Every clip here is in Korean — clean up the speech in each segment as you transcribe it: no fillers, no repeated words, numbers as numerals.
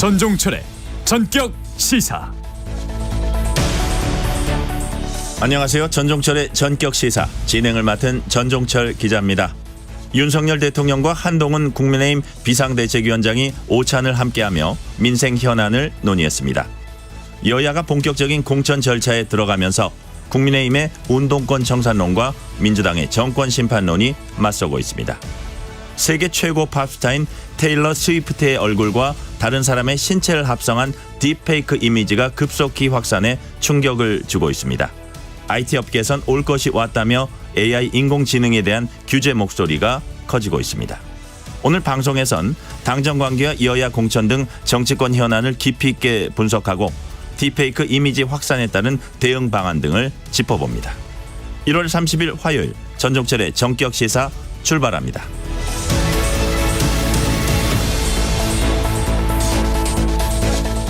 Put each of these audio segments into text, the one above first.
전종철의 전격 시사. 안녕하세요. 전종철의 전격 시사 진행을 맡은 전종철 기자입니다. 윤석열 대통령과 한동훈 국민의힘 비상대책위원장이 오찬을 함께하며 민생 현안을 논의했습니다. 여야가 본격적인 공천 절차에 들어가면서 국민의힘의 운동권 청산론과 민주당의 정권 심판론이 맞서고 있습니다. 세계 최고 팝스타인 테일러 스위프트의 얼굴과 다른 사람의 신체를 합성한 딥페이크 이미지가 급속히 확산해 충격을 주고 있습니다. IT 업계에선 올 것이 왔다며 AI 인공지능에 대한 규제 목소리가 커지고 있습니다. 오늘 방송에선 당정 관계와 여야 공천 등 정치권 현안을 깊이 있게 분석하고 딥페이크 이미지 확산에 따른 대응 방안 등을 짚어봅니다. 1월 30일 화요일 전종철의 전격 시사 출발합니다.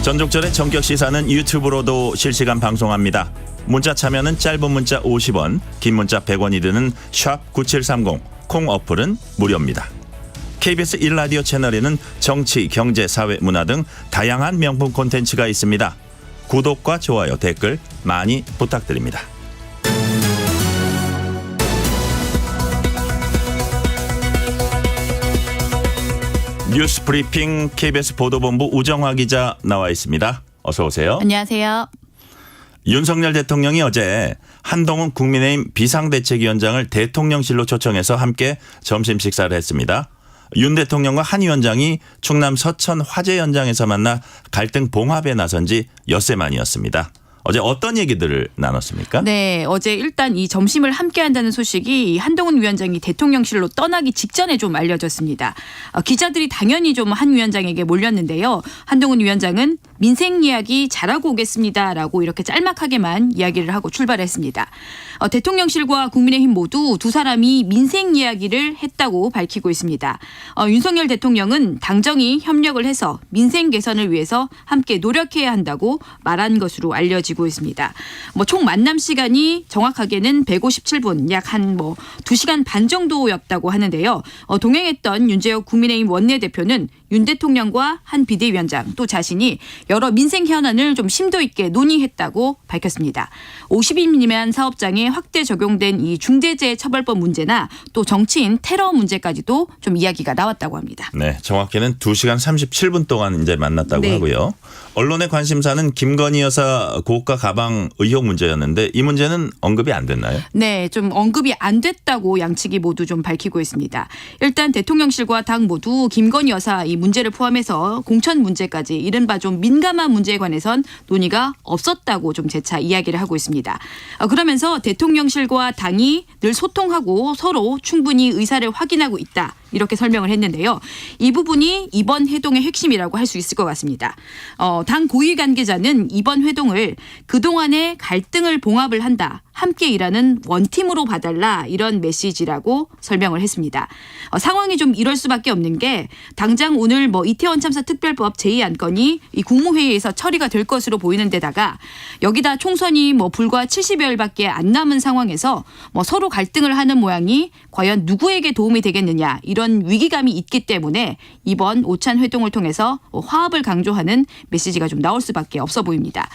전종철의 전격 시사는 유튜브로도 실시간 방송합니다. 문자 참여는 짧은 문자 50원, 긴 문자 100원이 드는 샵9730, 콩 어플은 무료입니다. KBS 1라디오 채널에는 정치, 경제, 사회, 문화 등 다양한 명품 콘텐츠가 있습니다. 구독과 좋아요, 댓글 많이 부탁드립니다. 뉴스 브리핑 KBS 보도본부 우정화 기자 나와 있습니다. 어서 오세요. 안녕하세요. 윤석열 대통령이 어제 한동훈 국민의힘 비상대책위원장을 대통령실로 초청해서 함께 점심 식사를 했습니다. 윤 대통령과 한 위원장이 충남 서천 화재 현장에서 만나 갈등 봉합에 나선 지 엿새 만이었습니다. 어제 어떤 얘기들을 나눴습니까? 네, 어제 일단 이 점심을 함께 한다는 소식이 한동훈 위원장이 대통령실로 떠나기 직전에 좀 알려졌습니다. 기자들이 당연히 좀 한 위원장에게 몰렸는데요. 한동훈 위원장은 민생 이야기 잘하고 오겠습니다라고 이렇게 짤막하게만 이야기를 하고 출발했습니다. 대통령실과 국민의힘 모두 두 사람이 민생 이야기를 했다고 밝히고 있습니다. 윤석열 대통령은 당정이 협력을 해서 민생 개선을 위해서 함께 노력해야 한다고 말한 것으로 알려지고 있습니다. 총 만남 시간이 정확하게는 157분, 약 한 2시간 반 정도였다고 하는데요. 동행했던 윤재욱 국민의힘 원내대표는 윤 대통령과 한 비대위원장 또 자신이 여러 민생 현안을 좀 심도 있게 논의했다고 밝혔습니다. 50인 미만 사업장에 확대 적용된 이 중대재해처벌법 문제나 또 정치인 테러 문제까지도 좀 이야기가 나왔다고 합니다. 네, 정확히는 2시간 37분 동안 이제 만났다고 네. 하고요. 언론의 관심사는 김건희 여사 고가 가방 의혹 문제였는데 이 문제는 언급이 안 됐나요? 네, 좀 언급이 안 됐다고 양측이 모두 좀 밝히고 있습니다. 일단 대통령실과 당 모두 김건희 여사 이 문제를 포함해서 공천 문제까지 이른바 좀 민감한 문제에 관해선 논의가 없었다고 좀 재차 이야기를 하고 있습니다. 그러면서 대통령실과 당이 늘 소통하고 서로 충분히 의사를 확인하고 있다. 이렇게 설명을 했는데요. 이 부분이 이번 회동의 핵심이라고 할 수 있을 것 같습니다. 당 고위 관계자는 이번 회동을 그동안의 갈등을 봉합을 한다. 함께 일하는 원팀으로 봐달라 이런 메시지라고 설명을 했습니다. 상황이 좀 이럴 수밖에 없는 게 당장 오늘 이태원 참사 특별법 제2안건이 이 국무회의에서 처리가 될 것으로 보이는 데다가 여기다 총선이 불과 70여일밖에 안 남은 상황에서 서로 갈등을 하는 모양이 과연 누구에게 도움이 되겠느냐 이런 위기감이 있기 때문에 이번 오찬 회동을 통해서 화합을 강조하는 메시지가 좀 나올 수밖에 없어 보입니다.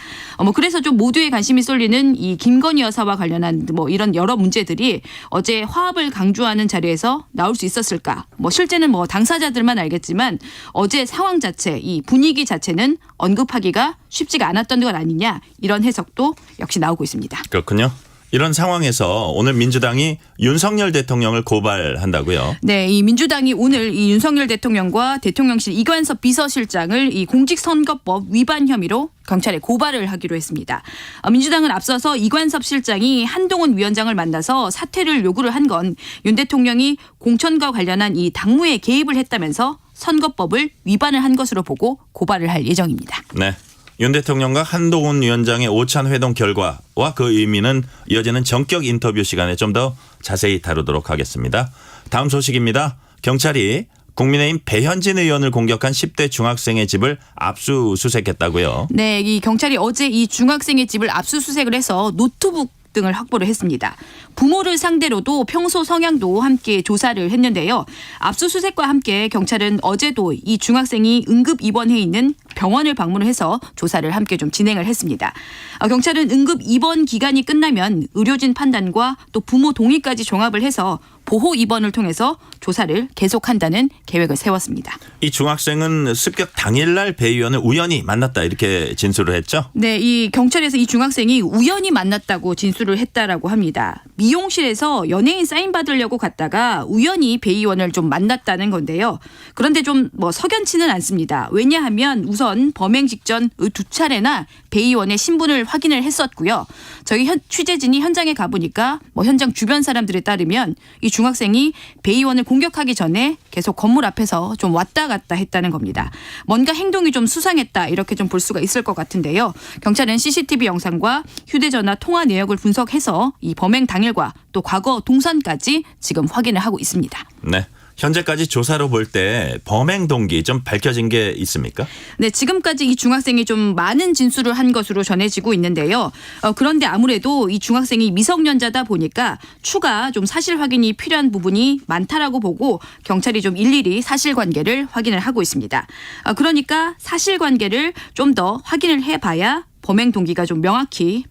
그래서 좀 모두의 관심이 쏠리는 이 김건희 여사와 관련한 이런 여러 문제들이 어제 화합을 강조하는 자리에서 나올 수 있었을까? 실제는 당사자들만 알겠지만 어제 상황 자체, 이 분위기 자체는 언급하기가 쉽지가 않았던 것 아니냐 이런 해석도 역시 나오고 있습니다. 그렇군요. 이런 상황에서 오늘 민주당이 윤석열 대통령을 고발한다고요? 네, 이 민주당이 오늘 이 윤석열 대통령과 대통령실 이관섭 비서실장을 이 공직선거법 위반 혐의로 경찰에 고발을 하기로 했습니다. 민주당은 앞서서 이관섭 실장이 한동훈 위원장을 만나서 사퇴를 요구를 한 건 윤 대통령이 공천과 관련한 이 당무에 개입을 했다면서 선거법을 위반을 한 것으로 보고 고발을 할 예정입니다. 네. 윤 대통령과 한동훈 위원장의 오찬 회동 결과와 그 의미는 이어지는 전격 인터뷰 시간에 좀 더 자세히 다루도록 하겠습니다. 다음 소식입니다. 경찰이 국민의힘 배현진 의원을 공격한 10대 중학생의 집을 압수수색했다고요. 네, 이 경찰이 어제 이 중학생의 집을 압수수색을 해서 노트북 등을 확보를 했습니다. 부모를 상대로도 평소 성향도 함께 조사를 했는데요. 압수수색과 함께 경찰은 어제도 이 중학생이 응급 입원해 있는 병원을 방문해서 조사를 함께 좀 진행을 했습니다. 경찰은 응급 입원 기간이 끝나면 의료진 판단과 또 부모 동의까지 종합을 해서 보호 입원을 통해서 조사를 계속한다는 계획을 세웠습니다. 이 중학생은 습격 당일날 배 의원을 우연히 만났다 이렇게 진술을 했죠? 네, 이 경찰에서 이 중학생이 우연히 만났다고 진술을 했다라고 합니다. 미용실에서 연예인 사인 받으려고 갔다가 우연히 배 의원을 좀 만났다는 건데요. 그런데 좀 석연치는 않습니다. 왜냐하면 우선 범행 직전 2차례나 배 의원의 신분을 확인을 했었고요. 저희 취재진이 현장에 가보니까 현장 주변 사람들에 따르면 이 중학생이 배 의원을 공격하기 전에 계속 건물 앞에서 좀 왔다 갔다 했다는 겁니다. 뭔가 행동이 좀 수상했다 이렇게 좀 볼 수가 있을 것 같은데요. 경찰은 CCTV 영상과 휴대전화 통화 내역을 분석해서 이 범행 당일과 또 과거 동선까지 지금 확인을 하고 있습니다. 네. 현재까지 조사로 볼 때 범행 동기 좀 밝혀진 게 있습니까? 네, 지금까지 이 중학생이 좀 많은 진술을 한 것으로 전해지고 있는데요. 그런데 아무래도 이 중학생이 미성년자다 보니까 추가 좀 사실 확인이 필요한 부분이 많다라고 보고 경찰이 좀 일일이 사실관계를 확인을 하고 있습니다. 그러니까 사실관계를 좀 더 확인을 해봐야 범행 동기가 좀 명확히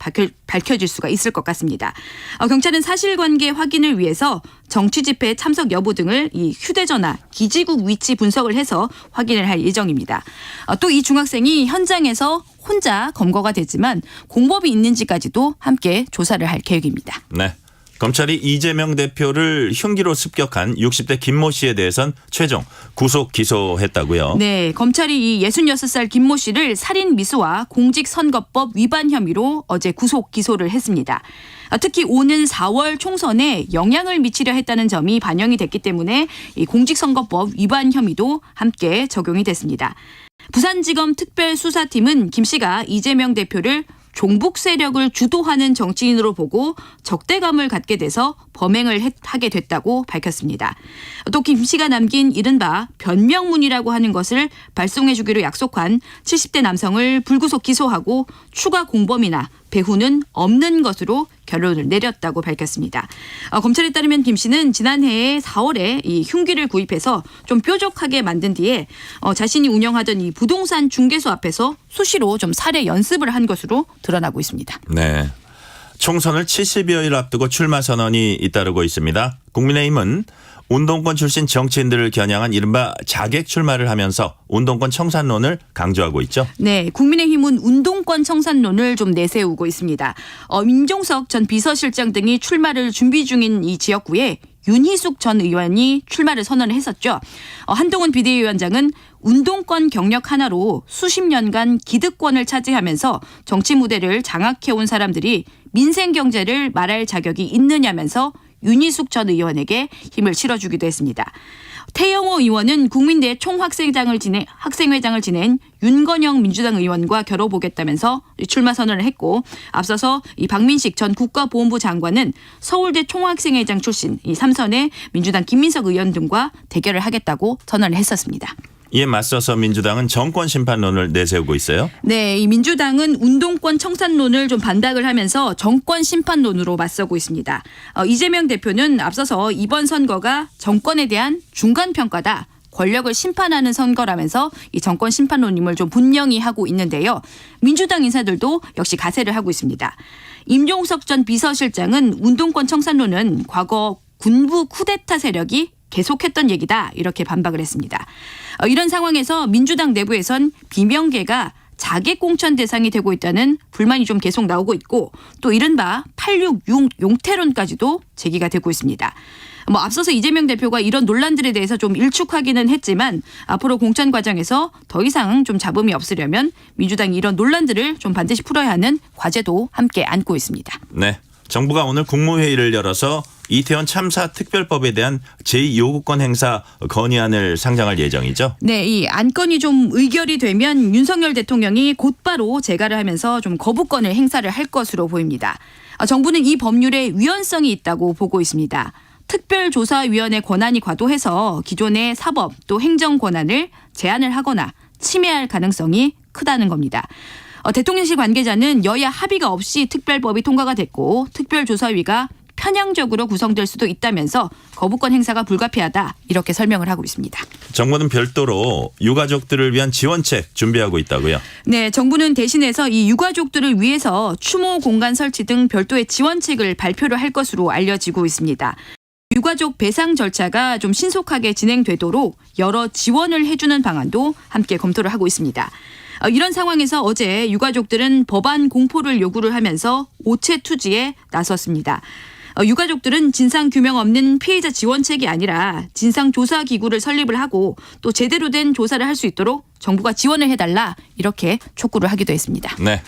밝혀질 수가 있을 것 같습니다. 경찰은 사실관계 확인을 위해서 정치 집회 참석 여부 등을 이 휴대전화 기지국 위치 분석을 해서 확인을 할 예정입니다. 또 이 중학생이 현장에서 혼자 검거가 됐지만 공범이 있는지까지도 함께 조사를 할 계획입니다. 네. 검찰이 이재명 대표를 흉기로 습격한 60대 김모 씨에 대해선 최종 구속 기소했다고요. 네, 검찰이 이 66살 김모 씨를 살인 미수와 공직선거법 위반 혐의로 어제 구속 기소를 했습니다. 특히 오는 4월 총선에 영향을 미치려 했다는 점이 반영이 됐기 때문에 이 공직선거법 위반 혐의도 함께 적용이 됐습니다. 부산지검 특별수사팀은 김 씨가 이재명 대표를 종북 세력을 주도하는 정치인으로 보고 적대감을 갖게 돼서 범행을 하게 됐다고 밝혔습니다. 또 김 씨가 남긴 이른바 변명문이라고 하는 것을 발송해 주기로 약속한 70대 남성을 불구속 기소하고 추가 공범이나 배후는 없는 것으로 결론을 내렸다고 밝혔습니다. 검찰에 따르면 김 씨는 지난해 4월에 이 흉기를 구입해서 좀 뾰족하게 만든 뒤에 자신이 운영하던 이 부동산 중개소 앞에서 수시로 좀 살해 연습을 한 것으로 드러나고 있습니다. 네. 총선을 70여일 앞두고 출마 선언이 잇따르고 있습니다. 국민의힘은 운동권 출신 정치인들을 겨냥한 이른바 자객 출마를 하면서 운동권 청산론을 강조하고 있죠. 네, 국민의힘은 운동권 청산론을 좀 내세우고 있습니다. 민종석 전 비서실장 등이 출마를 준비 중인 이 지역구에 윤희숙 전 의원이 출마를 선언을 했었죠. 한동훈 비대위원장은 운동권 경력 하나로 수십 년간 기득권을 차지하면서 정치 무대를 장악해온 사람들이 민생 경제를 말할 자격이 있느냐면서 윤희숙 전 의원에게 힘을 실어주기도 했습니다. 태영호 의원은 국민대 총학생회장을 지낸 윤건영 민주당 의원과 겨뤄보겠다면서 출마 선언을 했고 앞서서 이 박민식 전 국가보훈부 장관은 서울대 총학생회장 출신 이 삼선의 민주당 김민석 의원 등과 대결을 하겠다고 선언을 했었습니다. 이에 맞서서 민주당은 정권 심판론을 내세우고 있어요. 네, 이 민주당은 운동권 청산론을 좀 반박을 하면서 정권 심판론으로 맞서고 있습니다. 이재명 대표는 앞서서 이번 선거가 정권에 대한 중간 평가다. 권력을 심판하는 선거라면서 이 정권 심판론임을 좀 분명히 하고 있는데요. 민주당 인사들도 역시 가세를 하고 있습니다. 임종석 전 비서실장은 운동권 청산론은 과거 군부 쿠데타 세력이 계속했던 얘기다 이렇게 반박을 했습니다. 이런 상황에서 민주당 내부에선 비명계가 자객 공천 대상이 되고 있다는 불만이 좀 계속 나오고 있고 또 이른바 8.6 용태론까지도 제기가 되고 있습니다. 앞서서 이재명 대표가 이런 논란들에 대해서 좀 일축하기는 했지만 앞으로 공천 과정에서 더 이상 좀 잡음이 없으려면 민주당이 이런 논란들을 좀 반드시 풀어야 하는 과제도 함께 안고 있습니다. 네. 정부가 오늘 국무회의를 열어서 이태원 참사 특별법에 대한 제2요구권 행사 건의안을 상정할 예정이죠. 네, 이 안건이 좀 의결이 되면 윤석열 대통령이 곧바로 재가를 하면서 좀 거부권을 행사를 할 것으로 보입니다. 정부는 이 법률에 위헌성이 있다고 보고 있습니다. 특별조사위원회 권한이 과도해서 기존의 사법 또 행정 권한을 제한을 하거나 침해할 가능성이 크다는 겁니다. 대통령실 관계자는 여야 합의가 없이 특별법이 통과가 됐고 특별조사위가 편향적으로 구성될 수도 있다면서 거부권 행사가 불가피하다 이렇게 설명을 하고 있습니다. 정부는 별도로 유가족들을 위한 지원책 준비하고 있다고요? 네, 정부는 대신해서 이 유가족들을 위해서 추모 공간 설치 등 별도의 지원책을 발표를 할 것으로 알려지고 있습니다. 유가족 배상 절차가 좀 신속하게 진행되도록 여러 지원을 해주는 방안도 함께 검토를 하고 있습니다. 이런 상황에서 어제 유가족들은 법안 공포를 요구를 하면서 오체 투지에 나섰습니다. 유가족들은 진상규명 없는 피해자 지원책이 아니라 진상조사기구를 설립을 하고 또 제대로 된 조사를 할 수 있도록 정부가 지원을 해달라 이렇게 촉구를 하기도 했습니다. 네.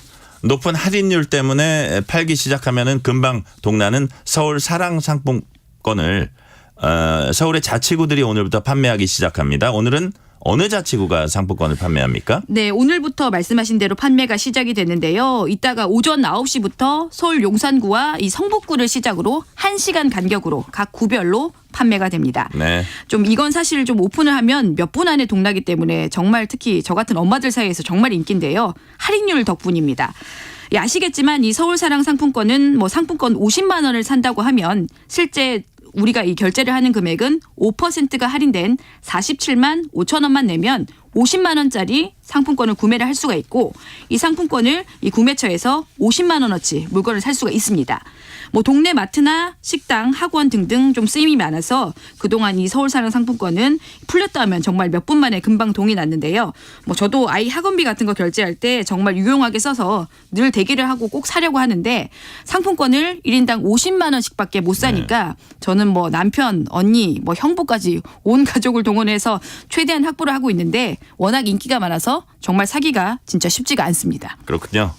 높은 할인율 때문에 팔기 시작하면은 금방 동나는 서울 사랑 상품권을 서울의 자치구들이 오늘부터 판매하기 시작합니다. 오늘은 어느 자치구가 상품권을 판매합니까? 네, 오늘부터 말씀하신 대로 판매가 시작이 되는데요. 이따가 오전 9시부터 서울 용산구와 이 성북구를 시작으로 1시간 간격으로 각 구별로 판매가 됩니다. 네. 좀 이건 사실 좀 오픈을 하면 몇 분 안에 동나기 때문에 정말 특히 저 같은 엄마들 사이에서 정말 인기인데요. 할인율 덕분입니다. 아시겠지만 이 서울사랑 상품권은 뭐 상품권 50만 원을 산다고 하면 실제 우리가 이 결제를 하는 금액은 5%가 할인된 47만 5천 원만 내면 50만 원짜리 상품권을 구매를 할 수가 있고 이 상품권을 이 구매처에서 50만 원어치 물건을 살 수가 있습니다. 뭐 동네 마트나 식당, 학원 등등 좀 쓰임이 많아서 그동안 이 서울사랑 상품권은 풀렸다 하면 정말 몇 분 만에 금방 동이 났는데요. 뭐 저도 아이 학원비 같은 거 결제할 때 정말 유용하게 써서 늘 대기를 하고 꼭 사려고 하는데 상품권을 1인당 50만 원씩밖에 못 사니까 저는 뭐 남편, 언니, 뭐 형부까지 온 가족을 동원해서 최대한 확보를 하고 있는데 워낙 인기가 많아서 정말 사기가 진짜 쉽지가 않습니다. 그렇군요.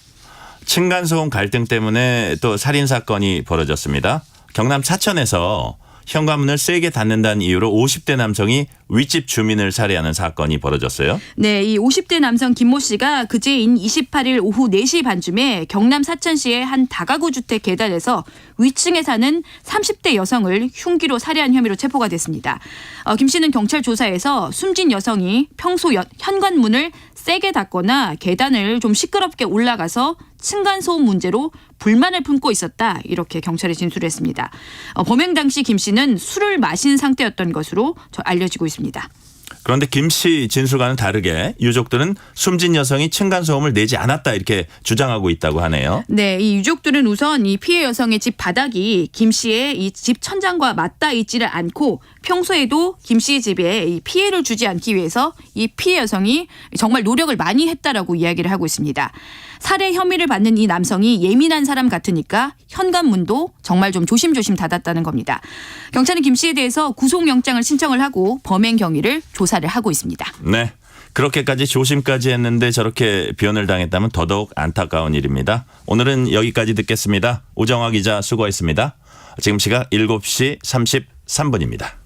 층간소음 갈등 때문에 또 살인 사건이 벌어졌습니다. 경남 사천에서 현관문을 세게 닫는다는 이유로 50대 남성이 윗집 주민을 살해하는 사건이 벌어졌어요. 네, 이 50대 남성 김모 씨가 그제인 28일 오후 4시 반쯤에 경남 사천시의 한 다가구 주택 계단에서 위층에 사는 30대 여성을 흉기로 살해한 혐의로 체포가 됐습니다. 김 씨는 경찰 조사에서 숨진 여성이 평소 현관문을 세게 닫거나 계단을 좀 시끄럽게 올라가서 층간소음 문제로 불만을 품고 있었다 이렇게 경찰에 진술했습니다. 범행 당시 김 씨는 술을 마신 상태였던 것으로 알려지고 있습니다. 그런데 김 씨 진술과는 다르게 유족들은 숨진 여성이 층간소음을 내지 않았다 이렇게 주장하고 있다고 하네요. 네, 이 유족들은 우선 이 피해 여성의 집 바닥이 김 씨의 이 집 천장과 맞닿아 있지를 않고 평소에도 김 씨의 집에 이 피해를 주지 않기 위해서 이 피해 여성이 정말 노력을 많이 했다라고 이야기를 하고 있습니다. 살해 혐의를 받는 이 남성이 예민한 사람 같으니까 현관문도 정말 좀 조심조심 닫았다는 겁니다. 경찰은 김 씨에 대해서 구속영장을 신청을 하고 범행 경위를 조사를 하고 있습니다. 네. 그렇게까지 조심까지 했는데 저렇게 변을 당했다면 더더욱 안타까운 일입니다. 오늘은 여기까지 듣겠습니다. 오정화 기자 수고했습니다. 지금 시각 7시 33분입니다.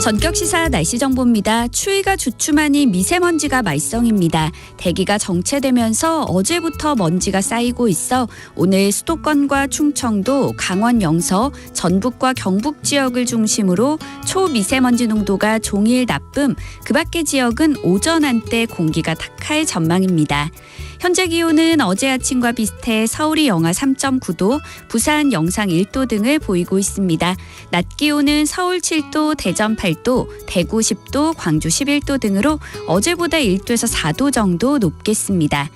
전격시사 날씨 정보입니다. 추위가 주춤하니 미세먼지가 말썽입니다. 대기가 정체되면서 어제부터 먼지가 쌓이고 있어 오늘 수도권과 충청도, 강원 영서, 전북과 경북 지역을 중심으로 초미세먼지 농도가 종일 나쁨, 그 밖의 지역은 오전 한때 공기가 탁할 전망입니다. 현재 기온은 어제 아침과 비슷해 서울이 영하 3.9도, 부산 영상 1도 등을 보이고 있습니다. 낮 기온은 서울 7도, 대전 8도, 대구 10도, 광주 11도 등으로 어제보다 1도에서 4도 정도 높겠습니다.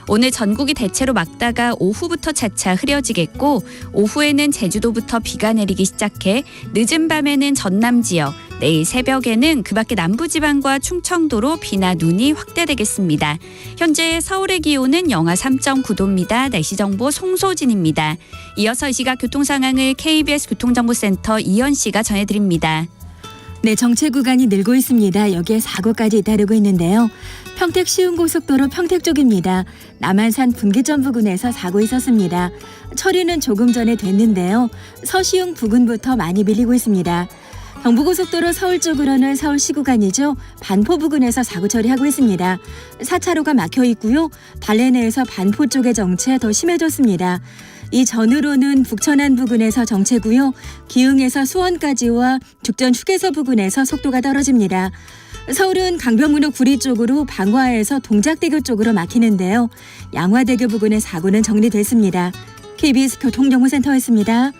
오늘 전국이 대체로 맑다가 오후부터 차차 흐려지겠고 오후에는 제주도부터 비가 내리기 시작해 늦은 밤에는 전남 지역, 내일 새벽에는 그 밖의 남부지방과 충청도로 비나 눈이 확대되겠습니다. 현재 서울의 기온은 영하 3.9도입니다. 날씨 정보 송소진입니다. 이어서 이 시각 교통 상황을 KBS 교통정보센터 이현 씨가 전해드립니다. 네, 정체 구간이 늘고 있습니다. 여기에 사고까지 잇따르고 있는데요. 평택 시흥고속도로 평택 쪽입니다. 남한산 분기점 부근에서 사고 있었습니다. 처리는 조금 전에 됐는데요. 서시흥 부근부터 많이 밀리고 있습니다. 경부고속도로 서울 쪽으로는 서울시 구간이죠. 반포 부근에서 사고 처리하고 있습니다. 4차로가 막혀 있고요. 달래내에서 반포 쪽의 정체 더 심해졌습니다. 이 전으로는 북천안 부근에서 정체고요. 기흥에서 수원까지와 죽전 휴게소 부근에서 속도가 떨어집니다. 서울은 강변북로 구리 쪽으로 방화에서 동작대교 쪽으로 막히는데요. 양화대교 부근의 사고는 정리됐습니다. KBS 교통정보센터였습니다.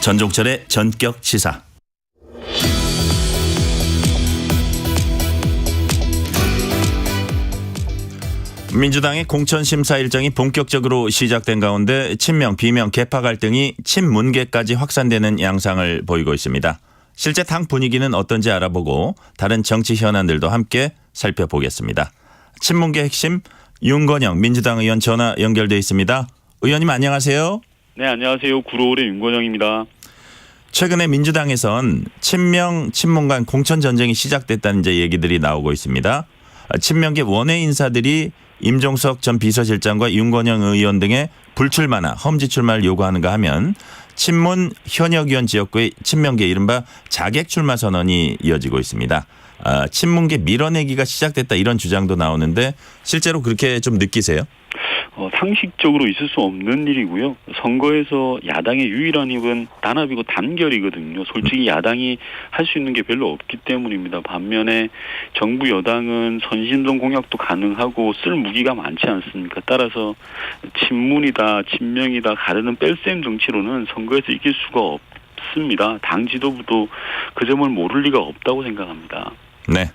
전종철의 전격 시사. 민주당의 공천심사 일정이 본격적으로 시작된 가운데 친명, 비명, 계파 갈등이 친문계까지 확산되는 양상을 보이고 있습니다. 실제 당 분위기는 어떤지 알아보고 다른 정치 현안들도 함께 살펴보겠습니다. 친문계 핵심 윤건영 민주당 의원 전화 연결돼 있습니다. 의원님 안녕하세요. 네, 안녕하세요. 구로울의 윤건영입니다. 최근에 민주당에선 친명, 친문 간 공천 전쟁이 시작됐다는 이제 얘기들이 나오고 있습니다. 친명계 원외 인사들이 임종석 전 비서실장과 윤건영 의원 등의 불출마나 험지 출마를 요구하는가 하면 친문 현역 의원 지역구의 친명계 이른바 자객 출마 선언이 이어지고 있습니다. 친문계 밀어내기가 시작됐다 이런 주장도 나오는데 실제로 그렇게 좀 느끼세요? 상식적으로 있을 수 없는 일이고요. 선거에서 야당의 유일한 힘은 단합이고 단결이거든요. 솔직히 야당이 할 수 있는 게 별로 없기 때문입니다. 반면에 정부 여당은 선신동 공약도 가능하고 쓸 무기가 많지 않습니까? 따라서 친문이다, 친명이다 가르는 뺄셈 정치로는 선거에서 이길 수가 없습니다. 당 지도부도 그 점을 모를 리가 없다고 생각합니다. 네.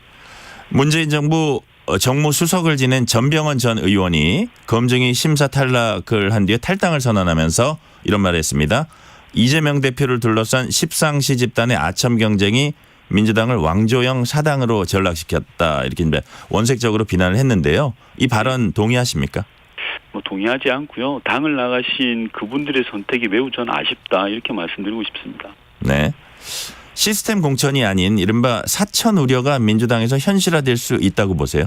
문재인 정부 정무수석을 지낸 전병헌 전 의원이 검증이 심사 탈락을 한 뒤에 탈당을 선언하면서 이런 말을 했습니다. 이재명 대표를 둘러싼 십상시 집단의 아첨 경쟁이 민주당을 왕조형 사당으로 전락시켰다 이렇게 원색적으로 비난을 했는데요. 이 발언 동의하십니까? 동의하지 않고요. 당을 나가신 그분들의 선택이 매우 전 아쉽다 이렇게 말씀드리고 싶습니다. 네. 시스템 공천이 아닌 이른바 사천 우려가 민주당에서 현실화될 수 있다고 보세요?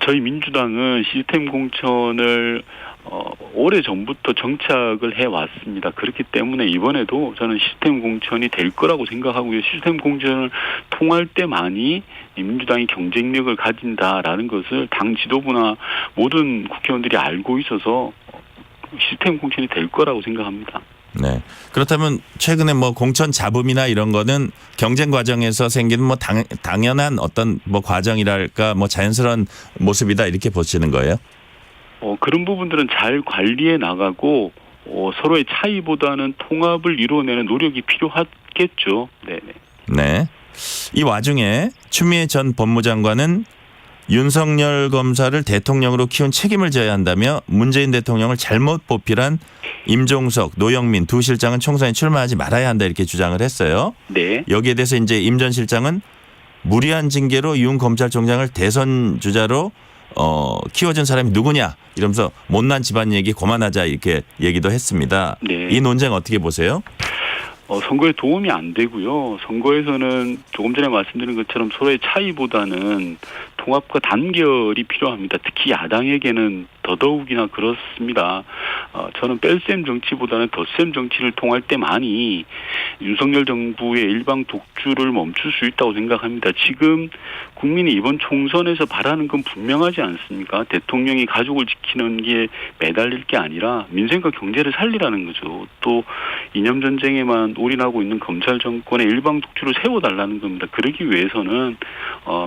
저희 민주당은 시스템 공천을 오래전부터 정착을 해왔습니다. 그렇기 때문에 이번에도 저는 시스템 공천이 될 거라고 생각하고요. 시스템 공천을 통할 때만이 민주당이 경쟁력을 가진다라는 것을 당 지도부나 모든 국회의원들이 알고 있어서 시스템 공천이 될 거라고 생각합니다. 네. 그렇다면 최근에 뭐 공천 잡음이나 이런 거는 경쟁 과정에서 생기는 뭐 당연한 어떤 뭐 과정이랄까 뭐 자연스러운 모습이다 이렇게 보시는 거예요? 그런 부분들은 잘 관리해 나가고 서로의 차이보다는 통합을 이루어내는 노력이 필요하겠죠. 네. 네. 이 와중에 추미애 전 법무장관은 윤석열 검사를 대통령으로 키운 책임을 져야 한다며 문재인 대통령을 잘못 보필한 임종석, 노영민 두 실장은 총선에 출마하지 말아야 한다 이렇게 주장을 했어요. 네. 여기에 대해서 이제 임 전 실장은 무리한 징계로 윤 검찰총장을 대선 주자로 키워준 사람이 누구냐 이러면서 못난 집안 얘기 그만하자 이렇게 얘기도 했습니다. 네. 이 논쟁 어떻게 보세요? 선거에 도움이 안 되고요. 선거에서는 조금 전에 말씀드린 것처럼 서로의 차이보다는 통합과 단결이 필요합니다. 특히 야당에게는 더더욱이나 그렇습니다. 저는 뺄셈 정치보다는 덧셈 정치를 통할 때만이 윤석열 정부의 일방 독주를 멈출 수 있다고 생각합니다. 지금 국민이 이번 총선에서 바라는 건 분명하지 않습니까? 대통령이 가족을 지키는 게 매달릴 게 아니라 민생과 경제를 살리라는 거죠. 또 이념 전쟁에만 올인하고 있는 검찰 정권의 일방 독주를 세워달라는 겁니다. 그러기 위해서는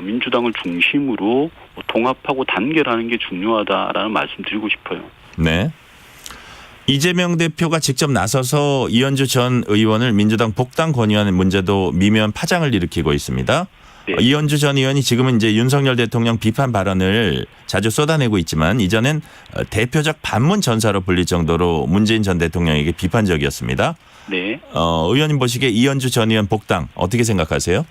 민주당을 중심으로 통합하고 단결하는 게 중요하다라는 말씀드리고 싶어요. 네. 이재명 대표가 직접 나서서 이현주 전 의원을 민주당 복당 권유하는 문제도 미묘한 파장을 일으키고 있습니다. 네. 이현주 전 의원이 지금은 이제 윤석열 대통령 비판 발언을 자주 쏟아내고 있지만 이전엔 대표적 반문 전사로 불릴 정도로 문재인 전 대통령에게 비판적이었습니다. 네. 의원님 보시기에 이현주 전 의원 복당 어떻게 생각하세요?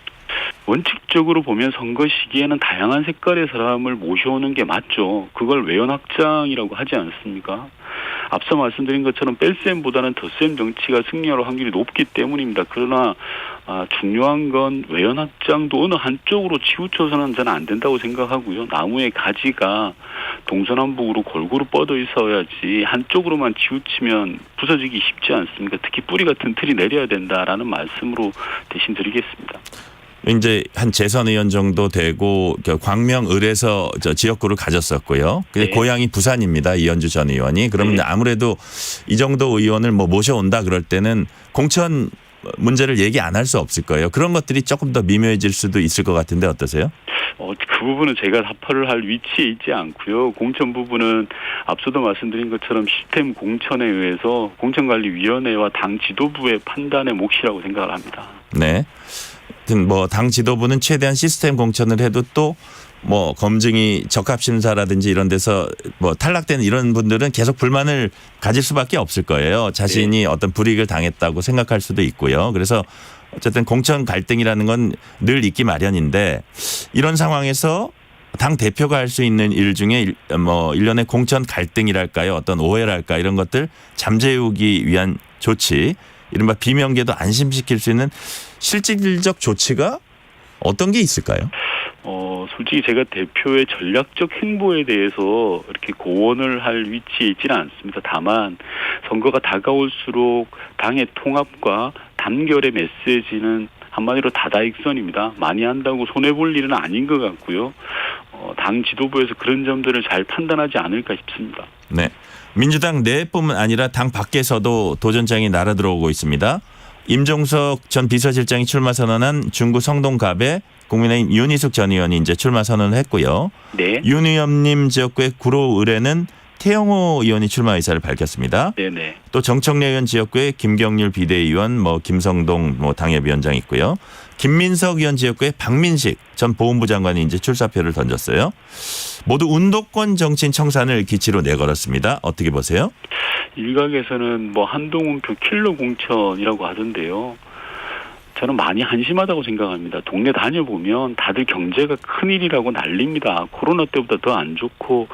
원칙적으로 보면 선거 시기에는 다양한 색깔의 사람을 모셔오는 게 맞죠. 그걸 외연 확장이라고 하지 않습니까? 앞서 말씀드린 것처럼 뺄셈보다는 덧셈 정치가 승리할 확률이 높기 때문입니다. 그러나 중요한 건 외연 확장도 어느 한쪽으로 치우쳐서는 저는 안 된다고 생각하고요. 나무의 가지가 동서남북으로 골고루 뻗어 있어야지 한쪽으로만 치우치면 부서지기 쉽지 않습니까? 특히 뿌리가 튼튼히 내려야 된다라는 말씀으로 대신 드리겠습니다. 이제 한 재선 의원 정도 되고 광명 을에서 저 지역구를 가졌었고요. 근데 네. 고향이 부산입니다. 이현주 전 의원이. 그러면 네. 아무래도 이 정도 의원을 뭐 모셔온다 그럴 때는 공천 문제를 얘기 안 할 수 없을 거예요. 그런 것들이 조금 더 미묘해질 수도 있을 것 같은데 어떠세요? 그 부분은 제가 답변을 할 위치에 있지 않고요. 공천 부분은 앞서도 말씀드린 것처럼 시스템 공천에 의해서 공천관리위원회와 당 지도부의 판단의 몫이라고 생각을 합니다. 네. 하여튼 뭐 당 지도부는 최대한 시스템 공천을 해도 또 뭐 검증이 적합심사라든지 이런 데서 뭐 탈락되는 이런 분들은 계속 불만을 가질 수밖에 없을 거예요. 자신이 어떤 불이익을 당했다고 생각할 수도 있고요. 그래서 어쨌든 공천 갈등이라는 건 늘 있기 마련인데 이런 상황에서 당 대표가 할 수 있는 일 중에 뭐 일련의 공천 갈등이랄까요, 어떤 오해랄까 이런 것들 잠재우기 위한 조치, 이른바 비명계도 안심시킬 수 있는 실질적 조치가 어떤 게 있을까요? 솔직히 제가 대표의 전략적 행보에 대해서 이렇게 고언을 할 위치에 있지는 않습니다. 다만 선거가 다가올수록 당의 통합과 단결의 메시지는 한마디로 다다익선입니다. 많이 한다고 손해볼 일은 아닌 것 같고요. 당 지도부에서 그런 점들을 잘 판단하지 않을까 싶습니다. 네, 민주당 내뿐만 아니라 당 밖에서도 도전장이 날아들어오고 있습니다. 임종석 전 비서실장이 출마 선언한 중구 성동갑에 국민의힘 윤희숙 전 의원이 이제 출마 선언을 했고요. 네. 윤 의원님 지역구의 구로을에는 태영호 의원이 출마 의사를 밝혔습니다. 네네. 또 정청래 의원 지역구에 김경률 비대위원, 뭐 김성동 뭐 당협위원장 있고요. 김민석 의원 지역구에 박민식 전 보훈부 장관이 이제 출사표를 던졌어요. 모두 운동권 정치인 청산을 기치로 내걸었습니다. 어떻게 보세요? 일각에서는 뭐 한동훈표 킬러 공천이라고 하던데요. 저는 많이 한심하다고 생각합니다. 동네 다녀보면 다들 경제가 큰일이라고 난립니다. 코로나 때보다 더 안 좋고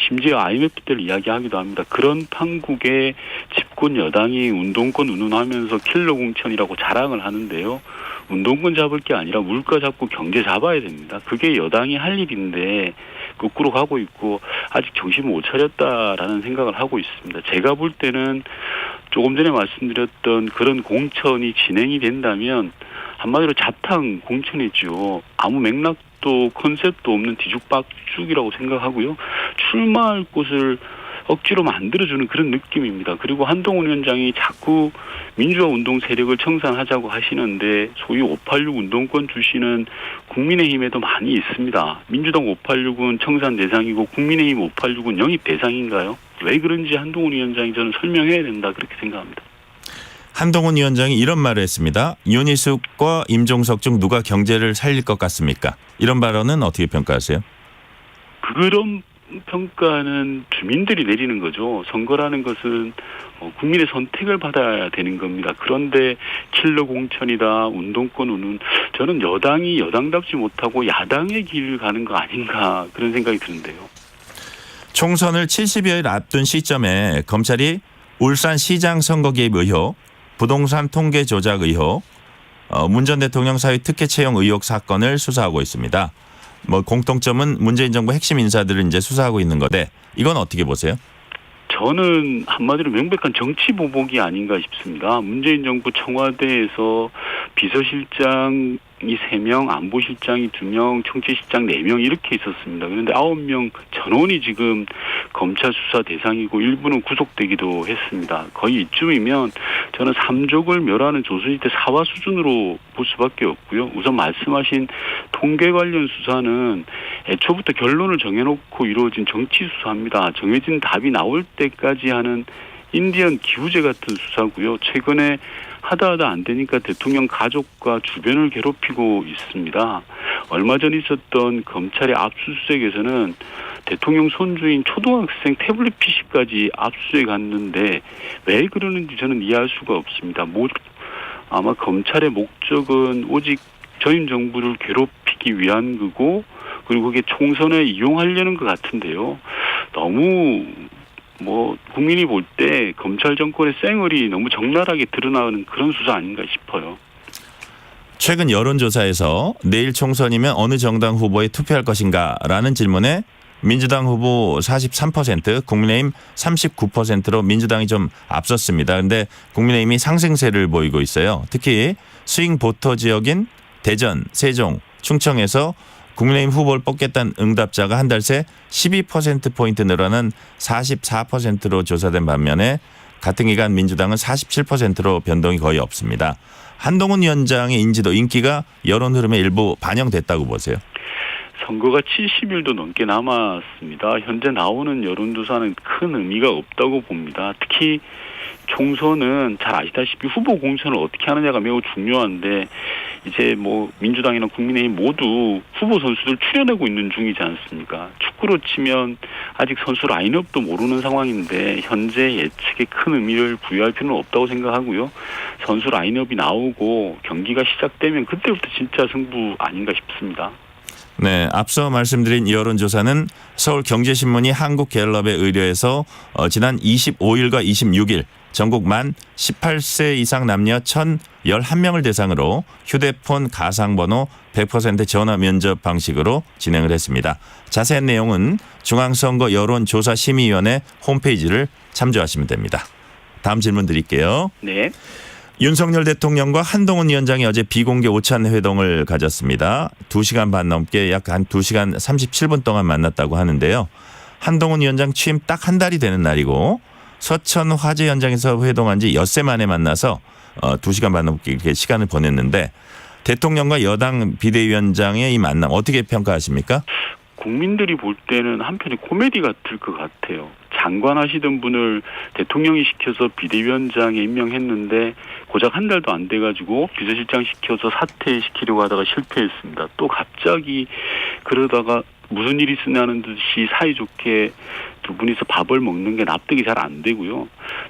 심지어 IMF 때를 이야기하기도 합니다. 그런 판국에 집권 여당이 운동권 운운하면서 킬러 공천이라고 자랑을 하는데요. 운동권 잡을 게 아니라 물가 잡고 경제 잡아야 됩니다. 그게 여당이 할 일인데 거꾸로 가고 있고 아직 정신 못 차렸다라는 생각을 하고 있습니다. 제가 볼 때는 조금 전에 말씀드렸던 그런 공천이 진행이 된다면 한마디로 자탕 공천이죠. 아무 맥락도 컨셉도 없는 뒤죽박죽이라고 생각하고요. 출마할 곳을 억지로 만들어주는 그런 느낌입니다. 그리고 한동훈 위원장이 자꾸 민주화 운동 세력을 청산하자고 하시는데 소위 586 운동권 주시는 국민의힘에도 많이 있습니다. 민주당 586은 청산 대상이고 국민의힘 586은 영입 대상인가요? 왜 그런지 한동훈 위원장이 저는 설명해야 된다 그렇게 생각합니다. 한동훈 위원장이 이런 말을 했습니다. 윤희숙과 임종석 중 누가 경제를 살릴 것 같습니까? 이런 발언은 어떻게 평가하세요? 그런 평가는 주민들이 내리는 거죠. 선거라는 것은 국민의 선택을 받아야 되는 겁니다. 그런데 킬러 공천이다, 운동권 운운, 저는 여당이 여당답지 못하고 야당의 길을 가는 거 아닌가 그런 생각이 드는데요. 총선을 70여일 앞둔 시점에 검찰이 울산시장 선거 개입 의혹, 부동산 통계 조작 의혹, 문 전 대통령 사위 특혜 채용 의혹 사건을 수사하고 있습니다. 뭐 공통점은 문재인 정부 핵심 인사들을 이제 수사하고 있는 건데 이건 어떻게 보세요? 저는 한마디로 명백한 정치 보복이 아닌가 싶습니다. 문재인 정부 청와대에서 비서실장이 3명, 안보실장이 2명, 총책실장 4명 이렇게 있었습니다. 그런데 9명 전원이 지금 검찰 수사 대상이고 일부는 구속되기도 했습니다. 거의 이쯤이면 저는 삼족을 멸하는 조선시대 사화 수준으로 볼 수밖에 없고요. 우선 말씀하신 통계 관련 수사는 애초부터 결론을 정해놓고 이루어진 정치 수사입니다. 정해진 답이 나올 때까지 하는 인디언 기우제 같은 수사고요. 최근에 하다 안 되니까 대통령 가족과 주변을 괴롭히고 있습니다. 얼마 전 있었던 검찰의 압수수색에서는 대통령 손주인 초등학생 태블릿 PC까지 압수해 갔는데 왜 그러는지 저는 이해할 수가 없습니다. 아마 검찰의 목적은 오직 전임 정부를 괴롭히기 위한 거고 그리고 그게 총선에 이용하려는 것 같은데요. 너무 국민이 볼 때 검찰 정권의 쌩얼이 너무 적나라하게 드러나는 그런 수사 아닌가 싶어요. 최근 여론조사에서 내일 총선이면 어느 정당 후보에 투표할 것인가라는 질문에 민주당 후보 43%, 국민의힘 39%로 민주당이 좀 앞섰습니다. 그런데 국민의힘이 상승세를 보이고 있어요. 특히 스윙 보터 지역인 대전, 세종, 충청에서 국민의힘 후보를 뽑겠다는 응답자가 한 달 새 12%포인트 늘어난 44%로 조사된 반면에 같은 기간 민주당은 47%로 변동이 거의 없습니다. 한동훈 위원장의 인지도, 인기가 여론 흐름에 일부 반영됐다고 보세요. 선거가 70일도 넘게 남았습니다. 현재 나오는 여론조사는 큰 의미가 없다고 봅니다. 특히 총선은 잘 아시다시피 후보 공천을 어떻게 하느냐가 매우 중요한데 이제 뭐 민주당이나 국민의힘 모두 후보 선수들 추려내고 있는 중이지 않습니까? 축구로 치면 아직 선수 라인업도 모르는 상황인데 현재 예측에 큰 의미를 부여할 필요는 없다고 생각하고요. 선수 라인업이 나오고 경기가 시작되면 그때부터 진짜 승부 아닌가 싶습니다. 네, 앞서 말씀드린 여론조사는 서울경제신문이 한국갤럽에 의뢰해서 지난 25일과 26일 전국 만 18세 이상 남녀 1,011명을 대상으로 휴대폰 가상번호 100% 전화 면접 방식으로 진행을 했습니다. 자세한 내용은 중앙선거 여론조사심의위원회 홈페이지를 참조하시면 됩니다. 다음 질문 드릴게요. 네. 윤석열 대통령과 한동훈 위원장이 어제 비공개 오찬 회동을 가졌습니다. 2시간 반 넘게 약 한 2시간 37분 동안 만났다고 하는데요. 한동훈 위원장 취임 딱 한 달이 되는 날이고 서천 화재 현장에서 회동한 지 엿새 만에 만나서 2시간 반 넘게 이렇게 시간을 보냈는데 대통령과 여당 비대위원장의 이 만남 어떻게 평가하십니까? 국민들이 볼 때는 한편의 코미디 같을 것 같아요. 장관 하시던 분을 대통령이 시켜서 비대위원장에 임명했는데 고작 한 달도 안 돼가지고 비서실장 시켜서 사퇴시키려고 하다가 실패했습니다. 또 갑자기 그러다가 무슨 일이 있으냐는 듯이 사이좋게 두 분이서 밥을 먹는 게 납득이 잘 안 되고요.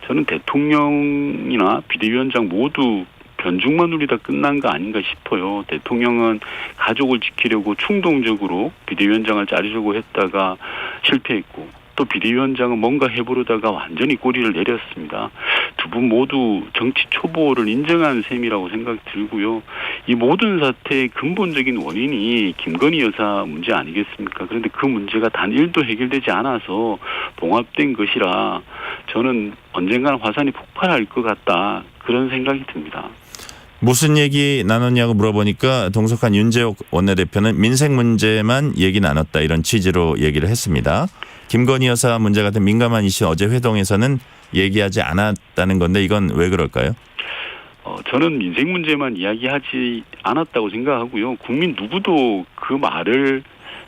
저는 대통령이나 비대위원장 모두 변죽만 누리다 끝난 거 아닌가 싶어요. 대통령은 가족을 지키려고 충동적으로 비대위원장을 자르려고 했다가 실패했고 또 비대위원장은 뭔가 해보려다가 완전히 꼬리를 내렸습니다. 두 분 모두 정치 초보를 인정한 셈이라고 생각이 들고요. 이 모든 사태의 근본적인 원인이 김건희 여사 문제 아니겠습니까? 그런데 그 문제가 단 1도 해결되지 않아서 봉합된 것이라 저는 언젠가는 화산이 폭발할 것 같다. 그런 생각이 듭니다. 무슨 얘기 나눴냐고 물어보니까 동석한 윤재옥 원내대표는 민생 문제만 얘기 나눴다 이런 취지로 얘기를 했습니다. 김건희 여사 문제 같은 민감한 이슈 어제 회동에서는 얘기하지 않았다는 건데 이건 왜 그럴까요? 저는 민생 문제만 이야기하지 않았다고 생각하고요. 국민 누구도 그 말을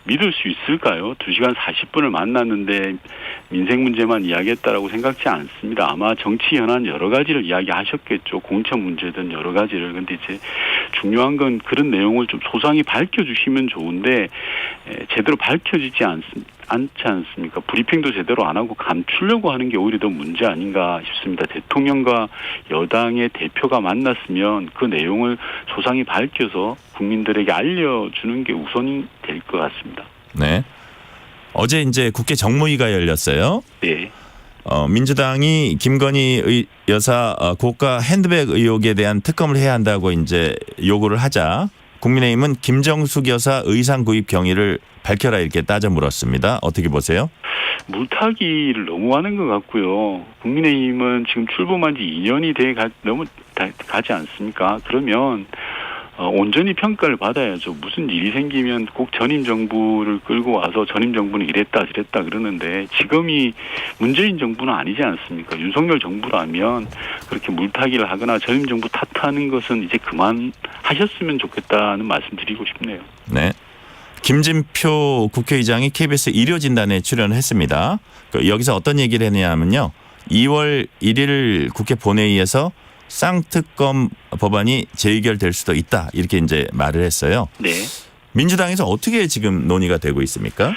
믿을 수 있을까요? 2시간 40분을 만났는데 민생 문제만 이야기했다라고 생각지 않습니다. 아마 정치 현안 여러 가지를 이야기하셨겠죠. 공천 문제든 여러 가지를. 근데 이제 중요한 건 그런 내용을 좀 소상히 밝혀주시면 좋은데 제대로 밝혀지지 않지 않습니까? 브리핑도 제대로 안 하고 감추려고 하는 게 오히려 더 문제 아닌가 싶습니다. 대통령과 여당의 대표가 만났으면 그 내용을 소상히 밝혀서 국민들에게 알려주는 게 우선이 될 것 같습니다. 네. 어제 이제 국회 정무위가 열렸어요. 네. 민주당이 김건희 여사 고가 핸드백 의혹에 대한 특검을 해야 한다고 이제 요구를 하자 국민의힘은 김정숙 여사 의상 구입 경위를 밝혀라 이렇게 따져 물었습니다. 어떻게 보세요? 물타기를 너무 하는 것 같고요. 국민의힘은 지금 출범한 지 2년이 너무 가지 않습니까? 그러면 온전히 평가를 받아야죠. 무슨 일이 생기면 꼭 전임 정부를 끌고 와서 전임 정부는 이랬다 저랬다 그러는데 지금이 문재인 정부는 아니지 않습니까? 윤석열 정부라면 그렇게 물타기를 하거나 전임 정부 탓하는 것은 이제 그만하셨으면 좋겠다는 말씀 드리고 싶네요. 네. 김진표 국회의장이 KBS 일요진단에 출연했습니다. 여기서 어떤 얘기를 했냐면요. 2월 1일 국회 본회의에서 쌍특검 법안이 재의결될 수도 있다 이렇게 이제 말을 했어요. 네. 민주당에서 어떻게 지금 논의가 되고 있습니까?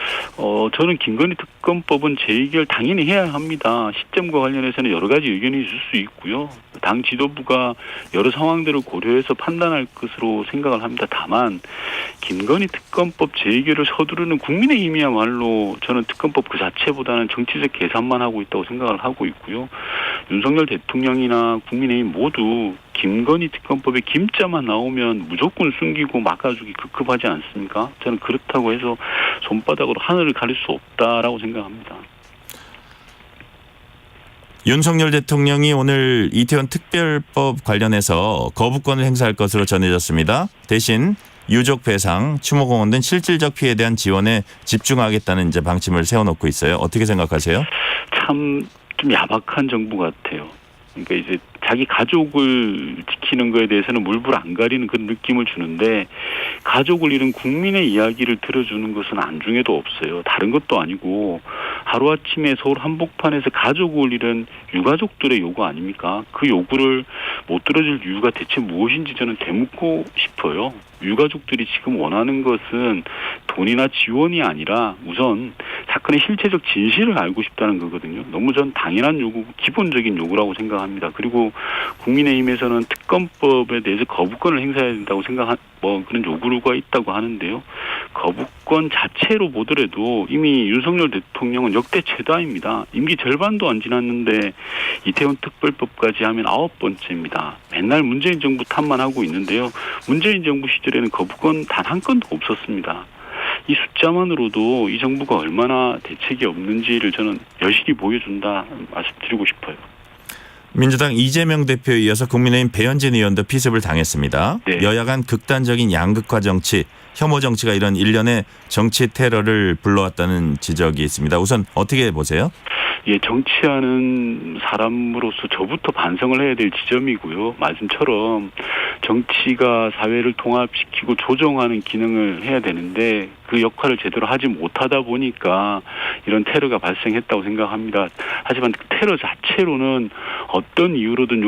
저는 김건희 특검법은 재의결 당연히 해야 합니다. 시점과 관련해서는 여러 가지 의견이 있을 수 있고요. 당 지도부가 여러 상황들을 고려해서 판단할 것으로 생각을 합니다. 다만 김건희 특검법 재의결을 서두르는 국민의힘이야말로 저는 특검법 그 자체보다는 정치적 계산만 하고 있다고 생각을 하고 있고요. 윤석열 대통령이나 국민의힘 모두 김건희 특검법에 김자만 나오면 무조건 숨기고 막아주기 급급하지 않습니까? 저는 그렇다고 해서 손바닥으로 하늘을 가릴 수 없다라고 생각합니다. 윤석열 대통령이 오늘 이태원 특별법 관련해서 거부권을 행사할 것으로 전해졌습니다. 대신 유족 배상, 추모공원 등 실질적 피해에 대한 지원에 집중하겠다는 이제 방침을 세워놓고 있어요. 어떻게 생각하세요? 참 좀 야박한 정부 같아요. 그러니까 이제 자기 가족을 지키는 거에 대해서는 물불 안 가리는 그런 느낌을 주는데 가족을 잃은 국민의 이야기를 들어주는 것은 안중에도 없어요. 다른 것도 아니고 하루아침에 서울 한복판에서 가족을 잃은 유가족들의 요구 아닙니까? 그 요구를 못 들어줄 이유가 대체 무엇인지 저는 되묻고 싶어요. 유가족들이 지금 원하는 것은 돈이나 지원이 아니라 우선 사건의 실체적 진실을 알고 싶다는 거거든요. 너무 전 당연한 요구, 기본적인 요구라고 생각합니다. 그리고 국민의힘에서는 특검법에 대해서 거부권을 행사해야 된다고 그런 요구가 있다고 하는데요. 거부권 자체로 보더라도 이미 윤석열 대통령은 역대 최다입니다. 임기 절반도 안 지났는데 이태원 특별법까지 하면 9번째입니다. 맨날 문재인 정부 탓만 하고 있는데요. 문재인 정부 시절에는 거부권 단 한 건도 없었습니다. 이 숫자만으로도 이 정부가 얼마나 대책이 없는지를 저는 여실히 보여준다 말씀드리고 싶어요. 민주당 이재명 대표에 이어서 국민의힘 배현진 의원도 피습을 당했습니다. 네. 여야 간 극단적인 양극화 정치, 혐오 정치가 이런 일련의 정치 테러를 불러왔다는 지적이 있습니다. 우선 어떻게 보세요? 예, 정치하는 사람으로서 저부터 반성을 해야 될 지점이고요. 말씀처럼 정치가 사회를 통합시키고 조정하는 기능을 해야 되는데 그 역할을 제대로 하지 못하다 보니까 이런 테러가 발생했다고 생각합니다. 하지만 테러 자체로는 어떤 이유로든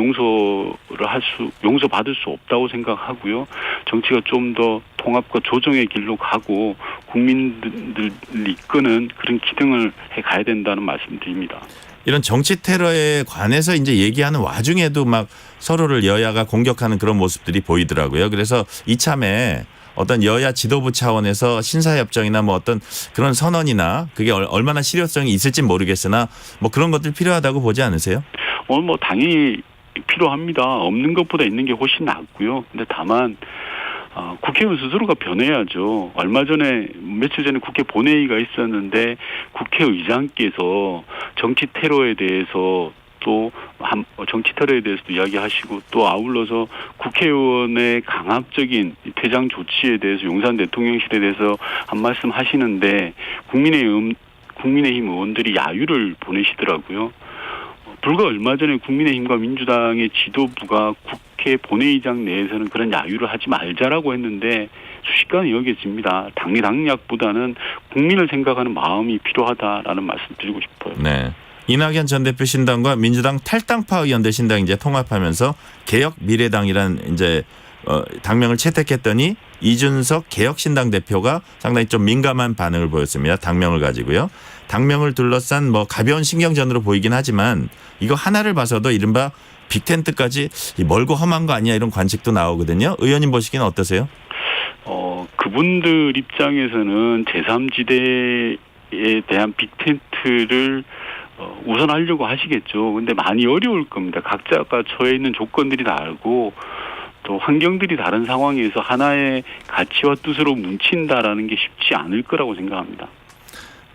용서받을 수 없다고 생각하고요. 정치가 좀 더 통합과 조정의 길로 가고 국민들을 이끄는 그런 기능을 해 가야 된다는 말씀드립니다. 이런 정치 테러에 관해서 이제 얘기하는 와중에도 막 서로를 여야가 공격하는 그런 모습들이 보이더라고요. 그래서 이참에 어떤 여야 지도부 차원에서 신사협정이나 뭐 어떤 그런 선언이나 그게 얼마나 실효성이 있을지 모르겠으나 뭐 그런 것들 필요하다고 보지 않으세요? 뭐 당연히 필요합니다. 없는 것보다 있는 게 훨씬 낫고요. 근데 다만 국회의원 스스로가 변해야죠. 며칠 전에 국회 본회의가 있었는데 국회의장께서 정치 테러에 대해서도 이야기하시고 또 아울러서 국회의원의 강압적인 퇴장 조치에 대해서 용산 대통령실에 대해서 한 말씀 하시는데 국민의힘 의원들이 야유를 보내시더라고요. 불과 얼마 전에 국민의힘과 민주당의 지도부가 국회 본회의장 내에서는 그런 야유를 하지 말자라고 했는데 순식간에 여겨집니다. 당리당략보다는 국민을 생각하는 마음이 필요하다라는 말씀 드리고 싶어요. 네. 이낙연 전 대표 신당과 민주당 탈당파 의원들 신당 이제 통합하면서 개혁 미래당이란 이제 당명을 채택했더니 이준석 개혁신당 대표가 상당히 좀 민감한 반응을 보였습니다. 당명을 가지고요. 당명을 둘러싼 뭐 가벼운 신경전으로 보이긴 하지만 이거 하나를 봐서도 이른바 빅텐트까지 멀고 험한 거 아니야 이런 관측도 나오거든요. 의원님 보시기는 어떠세요? 그분들 입장에서는 제3지대에 대한 빅텐트를 우선하려고 하시겠죠. 근데 많이 어려울 겁니다. 각자가 처해 있는 조건들이 다르고 또 환경들이 다른 상황에서 하나의 가치와 뜻으로 뭉친다라는 게 쉽지 않을 거라고 생각합니다.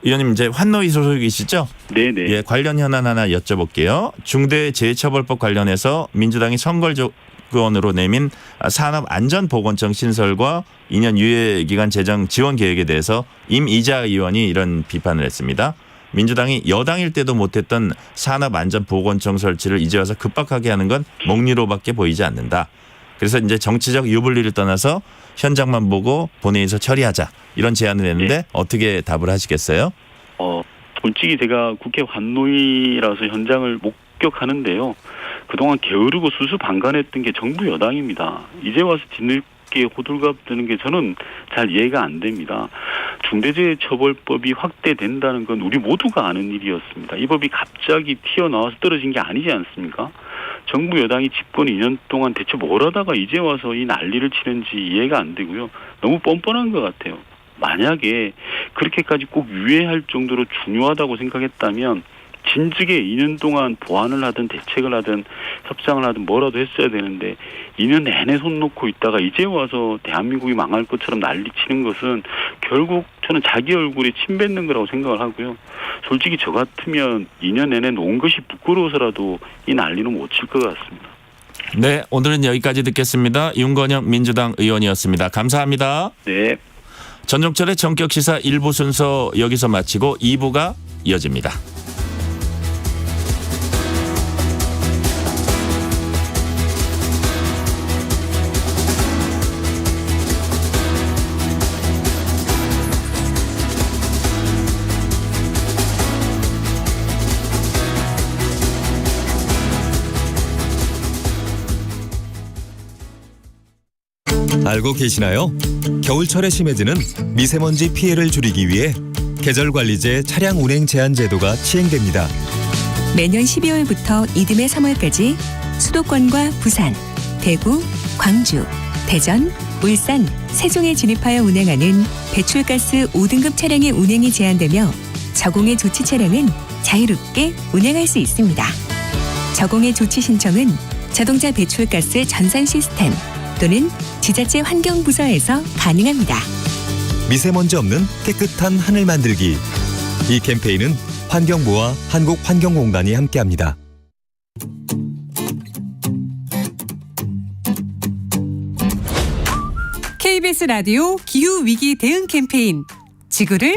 의원님 이제 환노위 소속이시죠? 네네. 예, 관련 현안 하나 여쭤볼게요. 중대재해처벌법 관련해서 민주당이 선거권으로 내민 산업안전보건청 신설과 2년 유예기간 재정 지원 계획에 대해서 임이자 의원이 이런 비판을 했습니다. 민주당이 여당일 때도 못했던 산업안전보건청 설치를 이제 와서 급박하게 하는 건 먹리로밖에 보이지 않는다. 그래서 이제 정치적 유불리를 떠나서 현장만 보고 본회의에서 처리하자 이런 제안을 했는데 어떻게 답을 하시겠어요? 솔직히 제가 국회 환노위라서 현장을 목격하는데요. 그동안 게으르고 수수방관했던 게 정부 여당입니다. 이제 와서 뒤늦게 호들갑 드는 게 저는 잘 이해가 안 됩니다. 중대재해처벌법이 확대된다는 건 우리 모두가 아는 일이었습니다. 이 법이 갑자기 튀어나와서 떨어진 게 아니지 않습니까? 정부 여당이 집권 2년 동안 대체 뭘 하다가 이제 와서 이 난리를 치는지 이해가 안 되고요. 너무 뻔뻔한 것 같아요. 만약에 그렇게까지 꼭 유예할 정도로 중요하다고 생각했다면 진즉에 2년 동안 보완을 하든 대책을 하든 협상을 하든 뭐라도 했어야 되는데 2년 내내 손 놓고 있다가 이제 와서 대한민국이 망할 것처럼 난리치는 것은 결국 저는 자기 얼굴에 침 뱉는 거라고 생각을 하고요. 솔직히 저 같으면 2년 내내 놓은 것이 부끄러워서라도 이 난리는 못 칠 것 같습니다. 네, 오늘은 여기까지 듣겠습니다. 윤건영 민주당 의원이었습니다. 감사합니다. 네. 전종철의 전격시사 1부 순서 여기서 마치고 2부가 이어집니다. 알고 계시나요? 겨울철에 심해지는 미세먼지 피해를 줄이기 위해 계절관리제 차량 운행 제한 제도가 시행됩니다. 매년 12월부터 이듬해 3월까지 수도권과 부산, 대구, 광주, 대전, 울산, 세종에 진입하여 운행하는 배출가스 5등급 차량의 운행이 제한되며 저공해 조치 차량은 자유롭게 운행할 수 있습니다. 저공해 조치 신청은 자동차 배출가스 전산 시스템 또는 지자체 환경부서에서 가능합니다. 미세먼지 없는 깨끗한 하늘 만들기. 이 캠페인은 환경부와 한국환경공단이 함께합니다. KBS 라디오 기후위기 대응 캠페인 지구를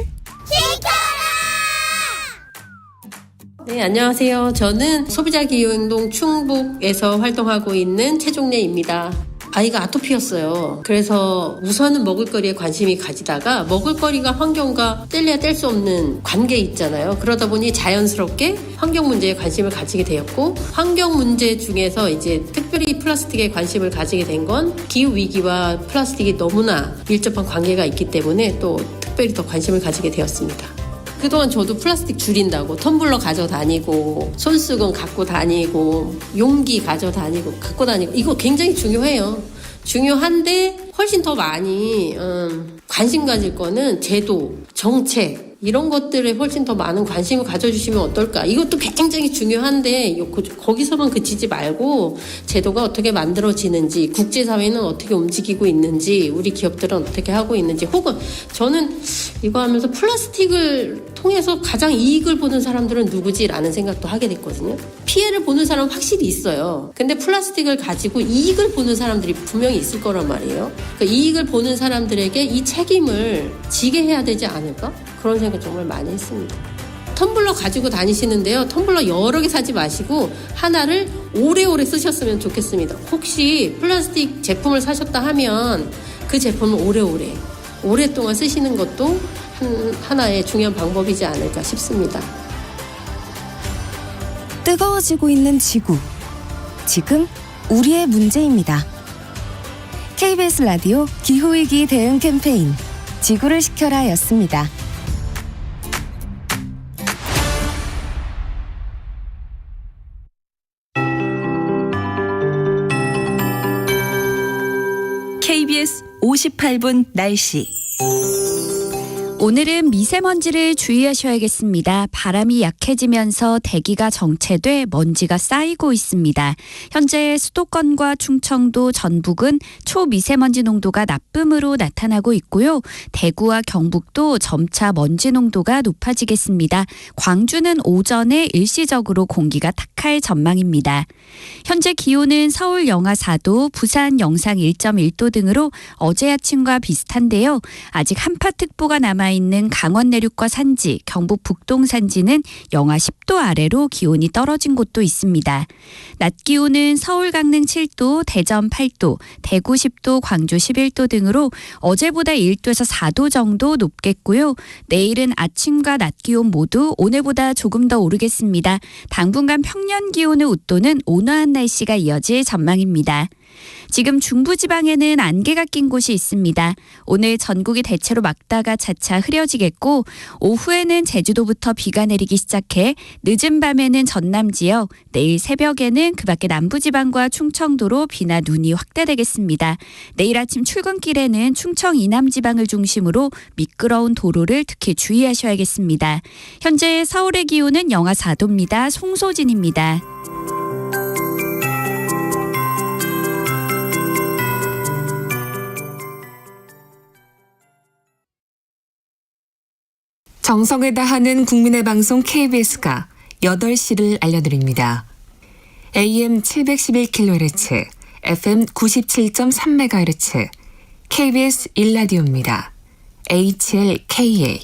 네, 안녕하세요. 저는 소비자기후운동 충북에서 활동하고 있는 최종래입니다. 아이가 아토피였어요. 그래서 우선은 먹을거리에 관심이 가지다가 먹을거리가 환경과 뗄래야 뗄 수 없는 관계 있잖아요. 그러다 보니 자연스럽게 환경 문제에 관심을 가지게 되었고 환경 문제 중에서 이제 특별히 플라스틱에 관심을 가지게 된 건 기후위기와 플라스틱이 너무나 밀접한 관계가 있기 때문에 또 특별히 더 관심을 가지게 되었습니다. 그동안 저도 플라스틱 줄인다고 텀블러 가져다니고 손수건 갖고 다니고 용기 가져다니고 갖고 다니고 이거 굉장히 중요해요. 중요한데 훨씬 더 많이 관심 가질 거는 제도, 정책 이런 것들에 훨씬 더 많은 관심을 가져주시면 어떨까. 이것도 굉장히 중요한데 거기서만 그치지 말고 제도가 어떻게 만들어지는지 국제사회는 어떻게 움직이고 있는지 우리 기업들은 어떻게 하고 있는지 혹은 저는 이거 하면서 플라스틱을 통해서 가장 이익을 보는 사람들은 누구지라는 생각도 하게 됐거든요. 피해를 보는 사람은 확실히 있어요. 근데 플라스틱을 가지고 이익을 보는 사람들이 분명히 있을 거란 말이에요. 그러니까 이익을 보는 사람들에게 이 책임을 지게 해야 되지 않을까? 그런 생각 정말 많이 했습니다. 텀블러 가지고 다니시는데요. 텀블러 여러 개 사지 마시고 하나를 오래오래 쓰셨으면 좋겠습니다. 혹시 플라스틱 제품을 사셨다 하면 그 제품을 오랫동안 쓰시는 것도 하나의 중요한 방법이지 않을까 싶습니다. 뜨거워지고 있는 지구. 지금 우리의 문제입니다. KBS 라디오 기후위기 대응 캠페인 지구를 지켜라 였습니다. KBS 58분 날씨. 오늘은 미세먼지를 주의하셔야겠습니다. 바람이 약해지면서 대기가 정체돼 먼지가 쌓이고 있습니다. 현재 수도권과 충청도, 전북은 초미세먼지 농도가 나쁨으로 나타나고 있고요. 대구와 경북도 점차 먼지 농도가 높아지겠습니다. 광주는 오전에 일시적으로 공기가 탁할 전망입니다. 현재 기온은 서울 영하 4도, 부산 영상 1.1도 등으로 어제 아침과 비슷한데요. 아직 한파특보가 남아있는 강원 내륙과 산지, 경북 북동 산지는 영하 10도 아래로 기온이 떨어진 곳도 있습니다. 낮 기온은 서울 강릉 7도, 대전 8도, 대구 10도, 광주 11도 등으로 어제보다 1도에서 4도 정도 높겠고요. 내일은 아침과 낮 기온 모두 오늘보다 조금 더 오르겠습니다. 당분간 평년 기온을 웃도는 온화한 날씨가 이어질 전망입니다. 지금 중부지방에는 안개가 낀 곳이 있습니다. 오늘 전국이 대체로 맑다가 차차 흐려지겠고 오후에는 제주도부터 비가 내리기 시작해 늦은 밤에는 전남 지역, 내일 새벽에는 그 밖에 남부지방과 충청도로 비나 눈이 확대되겠습니다. 내일 아침 출근길에는 충청 이남지방을 중심으로 미끄러운 도로를 특히 주의하셔야겠습니다. 현재 서울의 기온은 영하 4도입니다. 송소진입니다. 정성을 다하는 국민의 방송 KBS가 8시를 알려드립니다. AM 711kHz, FM 97.3MHz, KBS 1라디오입니다. HLKA.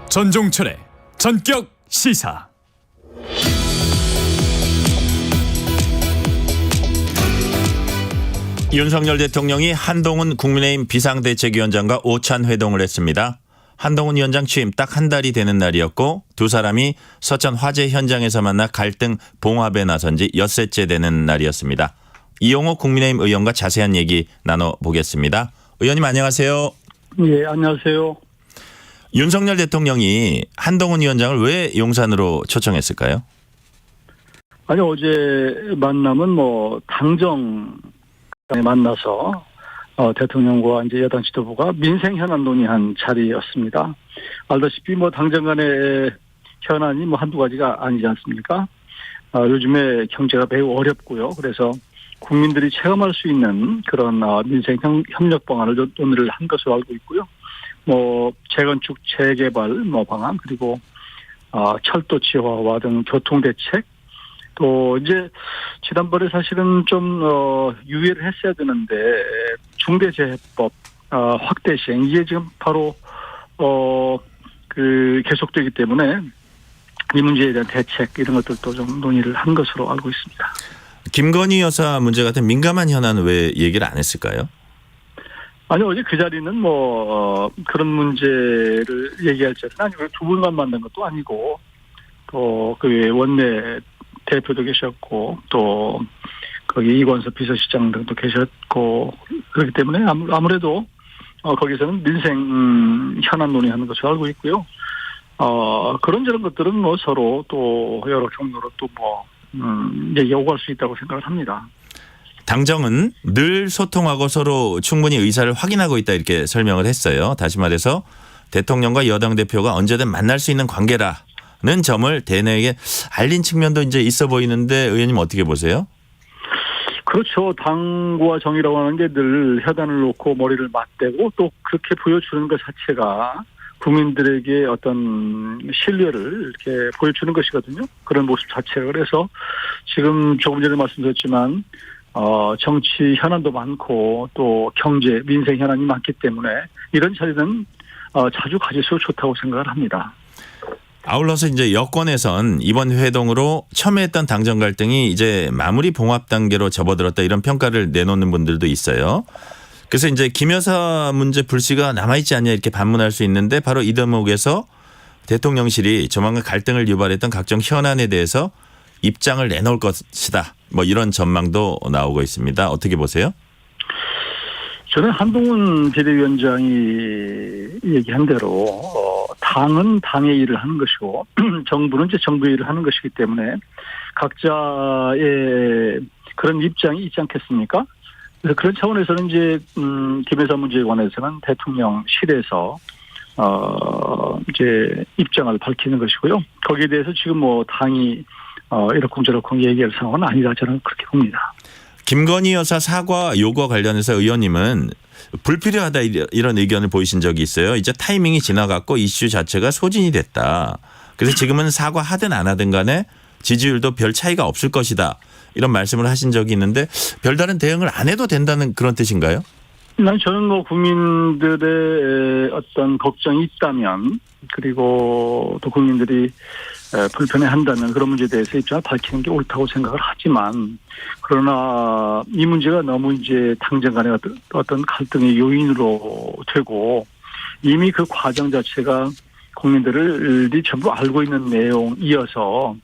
전종철의 전격 시사. 윤석열 대통령이 한동훈 국민의힘 비상대책위원장과 오찬 회동을 했습니다. 한동훈 위원장 취임 딱 한 달이 되는 날이었고 두 사람이 서천 화재 현장에서 만나 갈등 봉합에 나선 지 엿새째 되는 날이었습니다. 이용호 국민의힘 의원과 자세한 얘기 나눠보겠습니다. 의원님 안녕하세요. 예, 안녕하세요. 윤석열 대통령이 한동훈 위원장을 왜 용산으로 초청했을까요? 아니, 어제 만남은 당정에 만나서 대통령과 이제 여당 지도부가 민생 현안 논의한 자리였습니다. 알다시피 당정 간의 현안이 한두 가지가 아니지 않습니까? 요즘에 경제가 매우 어렵고요. 그래서 국민들이 체감할 수 있는 그런 민생 협력 방안을 논의를 한 것으로 알고 있고요. 재건축, 재개발 방안, 그리고 철도 지화와 등 교통 대책, 또 이제 지난번에 사실은 좀 유예를 했어야 되는데 중대재해법 확대 시행, 이게 지금 바로 계속되기 때문에 이 문제에 대한 대책 이런 것들도 좀 논의를 한 것으로 알고 있습니다. 김건희 여사 문제 같은 민감한 현안은 왜 얘기를 안 했을까요? 아니, 어제 그 자리는 그런 문제를 얘기할 자리는 아니고 두 분만 만난 것도 아니고 또 그 원내 대표도 계셨고 또 거기 이권섭 비서실장 등도 계셨고 그렇기 때문에 아무래도 거기서는 민생 현안 논의하는 것으로 알고 있고요. 그런저런 것들은 서로 또 여러 경로로 또 얘기 오갈 수 있다고 생각을 합니다. 당정은 늘 소통하고 서로 충분히 의사를 확인하고 있다 이렇게 설명을 했어요. 다시 말해서 대통령과 여당 대표가 언제든 만날 수 있는 관계라는 점을 대내에게 알린 측면도 이제 있어 보이는데 의원님 어떻게 보세요? 그렇죠. 당과 정이라고 하는 게 늘 혀단을 놓고 머리를 맞대고 또 그렇게 보여주는 것 자체가 국민들에게 어떤 신뢰를 이렇게 보여주는 것이거든요. 그런 모습 자체가. 그래서 지금 조금 전에 말씀드렸지만 정치 현안도 많고 또 경제, 민생 현안이 많기 때문에 이런 자리는 자주 가질수록 좋다고 생각을 합니다. 아울러서 이제 여권에선 이번 회동으로 첨예했던 당정 갈등이 이제 마무리 봉합 단계로 접어들었다 이런 평가를 내놓는 분들도 있어요. 그래서 이제 김 여사 문제 불씨가 남아있지 않냐 이렇게 반문할 수 있는데 바로 이 대목에서 대통령실이 조만간 갈등을 유발했던 각종 현안에 대해서 입장을 내놓을 것이다. 이런 전망도 나오고 있습니다. 어떻게 보세요? 저는 한동훈 비대위원장이 얘기한 대로 당은 당의 일을 하는 것이고 정부는 이제 정부의 일을 하는 것이기 때문에 각자의 그런 입장이 있지 않겠습니까? 그래서 그런 차원에서는 이제 김 여사 문제에 관해서는 대통령실에서 이제 입장을 밝히는 것이고요. 거기에 대해서 지금 당이 이러쿵저러쿵 얘기할 상황은 아니다 저는 그렇게 봅니다. 김건희 여사 사과 요구와 관련해서 의원님은 불필요하다 이런 의견을 보이신 적이 있어요. 이제 타이밍이 지나갔고 이슈 자체가 소진이 됐다. 그래서 지금은 사과하든 안 하든 간에 지지율도 별 차이가 없을 것이다. 이런 말씀을 하신 적이 있는데 별다른 대응을 안 해도 된다는 그런 뜻인가요? 저는 뭐 국민들의 어떤 걱정이 있다면 그리고 또 국민들이 불편해한다면 그런 문제에 대해서 입장을 밝히는 게 옳다고 생각을 하지만 그러나 이 문제가 너무 이제 당정 간의 어떤 갈등의 요인으로 되고 이미 그 과정 자체가 국민들이 전부 알고 있는 내용이어서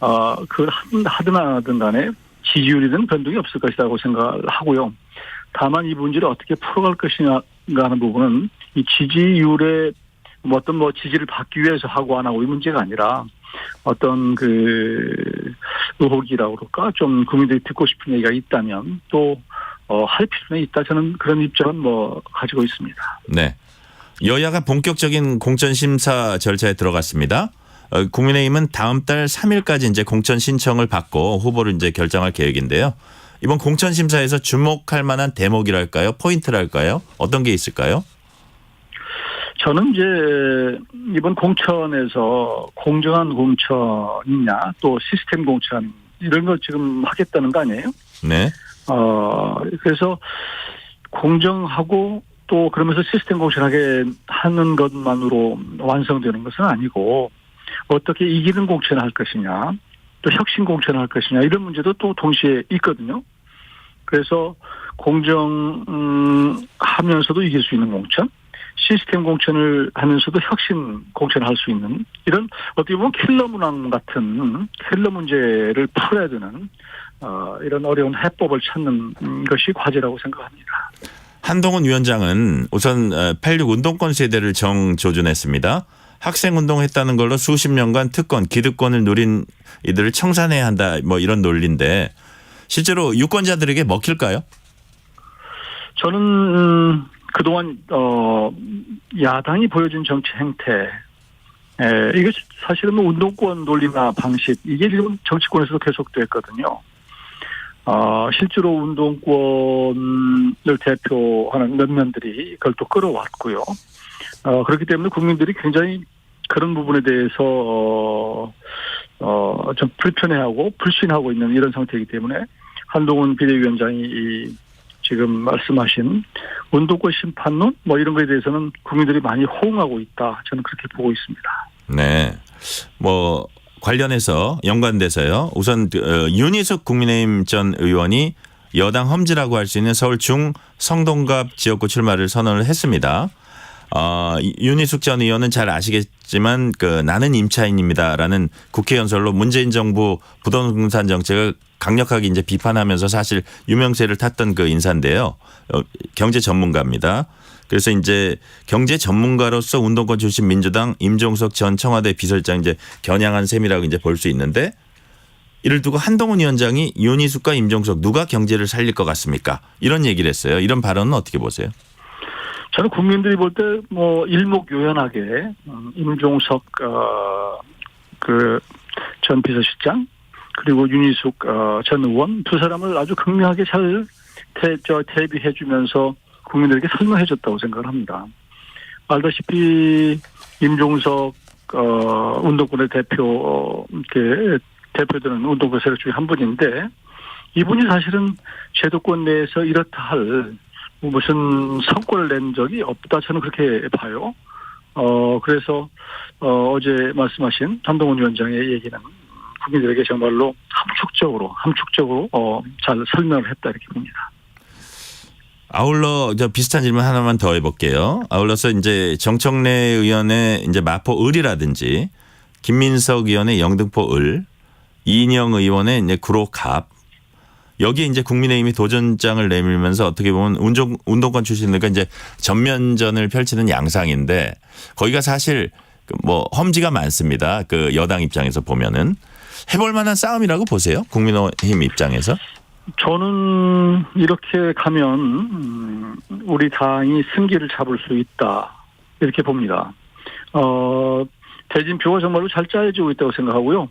하든 안 하든 간에 지지율이든 변동이 없을 것이라고 생각을 하고요. 다만 이 문제를 어떻게 풀어갈 것이냐 하는 부분은 이 지지율의 어떤 지지를 받기 위해서 하고 안 하고 이 문제가 아니라 어떤 의혹이라고 그럴까 좀 국민들이 듣고 싶은 얘기가 있다면 또 할 필요는 있다. 저는 그런 입장은 가지고 있습니다. 네. 여야가 본격적인 공천 심사 절차에 들어갔습니다. 국민의힘은 다음 달 3일까지 이제 공천 신청을 받고 후보를 이제 결정할 계획인데요. 이번 공천 심사에서 주목할 만한 대목이랄까요? 포인트랄까요? 어떤 게 있을까요? 저는 이제 이번 공천에서 공정한 공천이냐 또 시스템 공천 이런 거 지금 하겠다는 거 아니에요? 네. 그래서 공정하고 또 그러면서 시스템 공천하게 하는 것만으로 완성되는 것은 아니고 어떻게 이기는 공천을 할 것이냐 또 혁신 공천을 할 것이냐 이런 문제도 또 동시에 있거든요. 그래서 공정하면서도 이길 수 있는 공천, 시스템 공천을 하면서도 혁신 공천을 할 수 있는 이런 어떻게 보면 킬러 문항 같은 킬러 문제를 풀어야 되는 이런 어려운 해법을 찾는 것이 과제라고 생각합니다. 한동훈 위원장은 우선 86 운동권 세대를 정조준했습니다. 학생운동했다는 걸로 수십 년간 특권, 기득권을 누린 이들을 청산해야 한다 이런 논리인데 실제로 유권자들에게 먹힐까요? 저는 그동안 야당이 보여준 정치 행태 이게 사실은 운동권 논리나 방식 이게 지금 정치권에서도 계속됐거든요. 실제로 운동권을 대표하는 면면들이 그걸 또 끌어왔고요. 그렇기 때문에 국민들이 굉장히 그런 부분에 대해서 좀 불편해하고 불신하고 있는 이런 상태이기 때문에 한동훈 비대위원장이 지금 말씀하신 운동권 심판론 이런 거에 대해서는 국민들이 많이 호응하고 있다. 저는 그렇게 보고 있습니다. 네. 관련해서 연관돼서요. 우선 윤희숙 국민의힘 전 의원이 여당 험지라고 할 수 있는 서울 중 성동갑 지역구 출마를 선언을 했습니다. 윤희숙 전 의원은 잘 아시겠지만 나는 임차인입니다라는 국회 연설로 문재인 정부 부동산 정책을 강력하게 이제 비판하면서 사실 유명세를 탔던 그 인사인데요. 경제 전문가입니다. 그래서 이제 경제 전문가로서 운동권 출신 민주당 임종석 전 청와대 비서실장 이제 겨냥한 셈이라고 이제 볼 수 있는데 이를 두고 한동훈 위원장이 윤희숙과 임종석 누가 경제를 살릴 것 같습니까? 이런 얘기를 했어요. 이런 발언은 어떻게 보세요? 저는 국민들이 볼 때 일목요연하게 임종석 전 비서실장 그리고 윤희숙 전 의원 두 사람을 아주 극명하게 잘 대비해주면서 국민들에게 설명해줬다고 생각을 합니다. 알다시피 임종석 운동권의 대표되는 운동권 세력 중에 한 분인데 이분이 사실은 제도권 내에서 이렇다 할 무슨 성과를 낸 적이 없다 저는 그렇게 봐요. 그래서 어제 말씀하신 한동훈 위원장의 얘기는 국민들에게 정말로 함축적으로 잘 설명을 했다 이렇게 봅니다. 아울러 비슷한 질문 하나만 더 해볼게요. 아울러서 이제 정청래 의원의 이제 마포 을이라든지 김민석 의원의 영등포 을, 이인영 의원의 이제 구로갑 여기에 이제 국민의힘이 도전장을 내밀면서 어떻게 보면 운동권 출신들과 이제 전면전을 펼치는 양상인데 거기가 사실 험지가 많습니다. 그 여당 입장에서 보면은 해볼 만한 싸움이라고 보세요. 국민의힘 입장에서. 저는 이렇게 가면 우리 당이 승기를 잡을 수 있다 이렇게 봅니다. 대진표가 정말로 잘 짜여지고 있다고 생각하고요.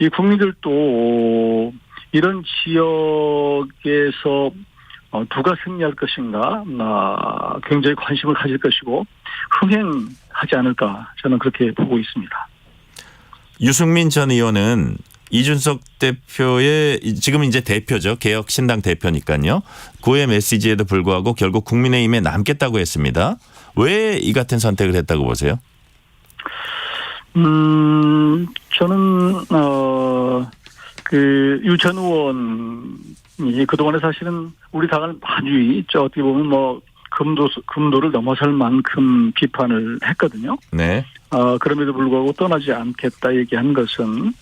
이 국민들도 이런 지역에서 누가 승리할 것인가 굉장히 관심을 가질 것이고 흥행하지 않을까 저는 그렇게 보고 있습니다. 유승민 전 의원은 이준석 대표의 지금 이제 대표죠. 개혁신당 대표니까요. 그의 메시지에도 불구하고 결국 국민의힘에 남겠다고 했습니다. 왜 이 같은 선택을 했다고 보세요? 저는 유 전 의원이 그동안에 사실은 우리 당을 많이 어떻게 보면 뭐 금도를 넘어설 만큼 비판을 했거든요. 네. 그럼에도 불구하고 떠나지 않겠다 얘기한 것은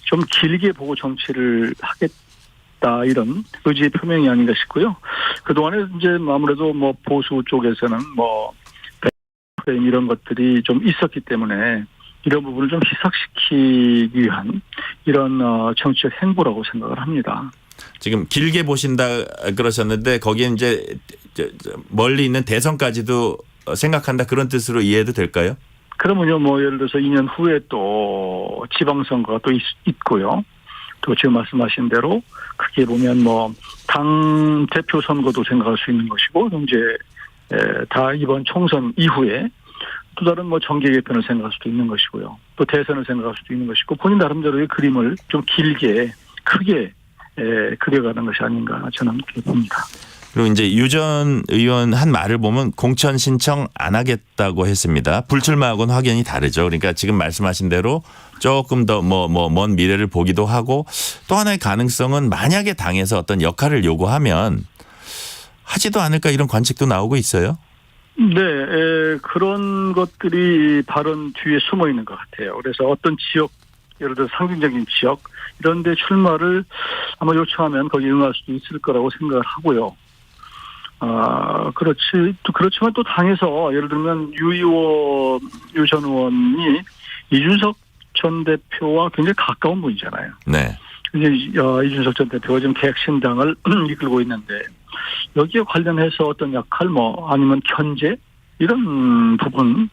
좀 길게 보고 정치를 하겠다 이런 의지의 표명이 아닌가 싶고요. 그동안에 이제 아무래도 뭐 보수 쪽에서는 뭐 이런 것들이 좀 있었기 때문에 이런 부분을 좀 희석시키기 위한 이런 정치적 행보라고 생각을 합니다. 지금 길게 보신다 그러셨는데 거기에 이제 멀리 있는 대선까지도 생각한다 그런 뜻으로 이해해도 될까요? 그러면요, 뭐 예를 들어서 2년 후에 또 지방선거가 또 있고요. 또 지금 말씀하신 대로 크게 보면 뭐 당 대표 선거도 생각할 수 있는 것이고 이제 다 이번 총선 이후에 또 다른 뭐 정계 개편을 생각할 수도 있는 것이고요. 또 대선을 생각할 수도 있는 것이고 본인 나름대로의 그림을 좀 길게 크게 그려가는 것이 아닌가 저는 그렇게 봅니다. 그리고 이제 유 전 의원 한 말을 보면 공천 신청 안 하겠다고 했습니다. 불출마하고는 확연히 다르죠. 그러니까 지금 말씀하신 대로 조금 더 먼 미래를 보기도 하고 또 하나의 가능성은 만약에 당에서 어떤 역할을 요구하면 하지도 않을까 이런 관측도 나오고 있어요. 네, 그런 것들이 발언 뒤에 숨어 있는 것 같아요. 그래서 어떤 지역, 예를 들어 상징적인 지역 이런 데 출마를 아마 요청하면 거기 응할 수도 있을 거라고 생각을 하고요. 그렇지만 또 당에서 예를 들면 유 전 의원이 이준석 전 대표와 굉장히 가까운 분이잖아요. 네. 이준석 전 대표가 지금 개혁신당을 이끌고 있는데 여기에 관련해서 어떤 역할 아니면 견제 이런 부분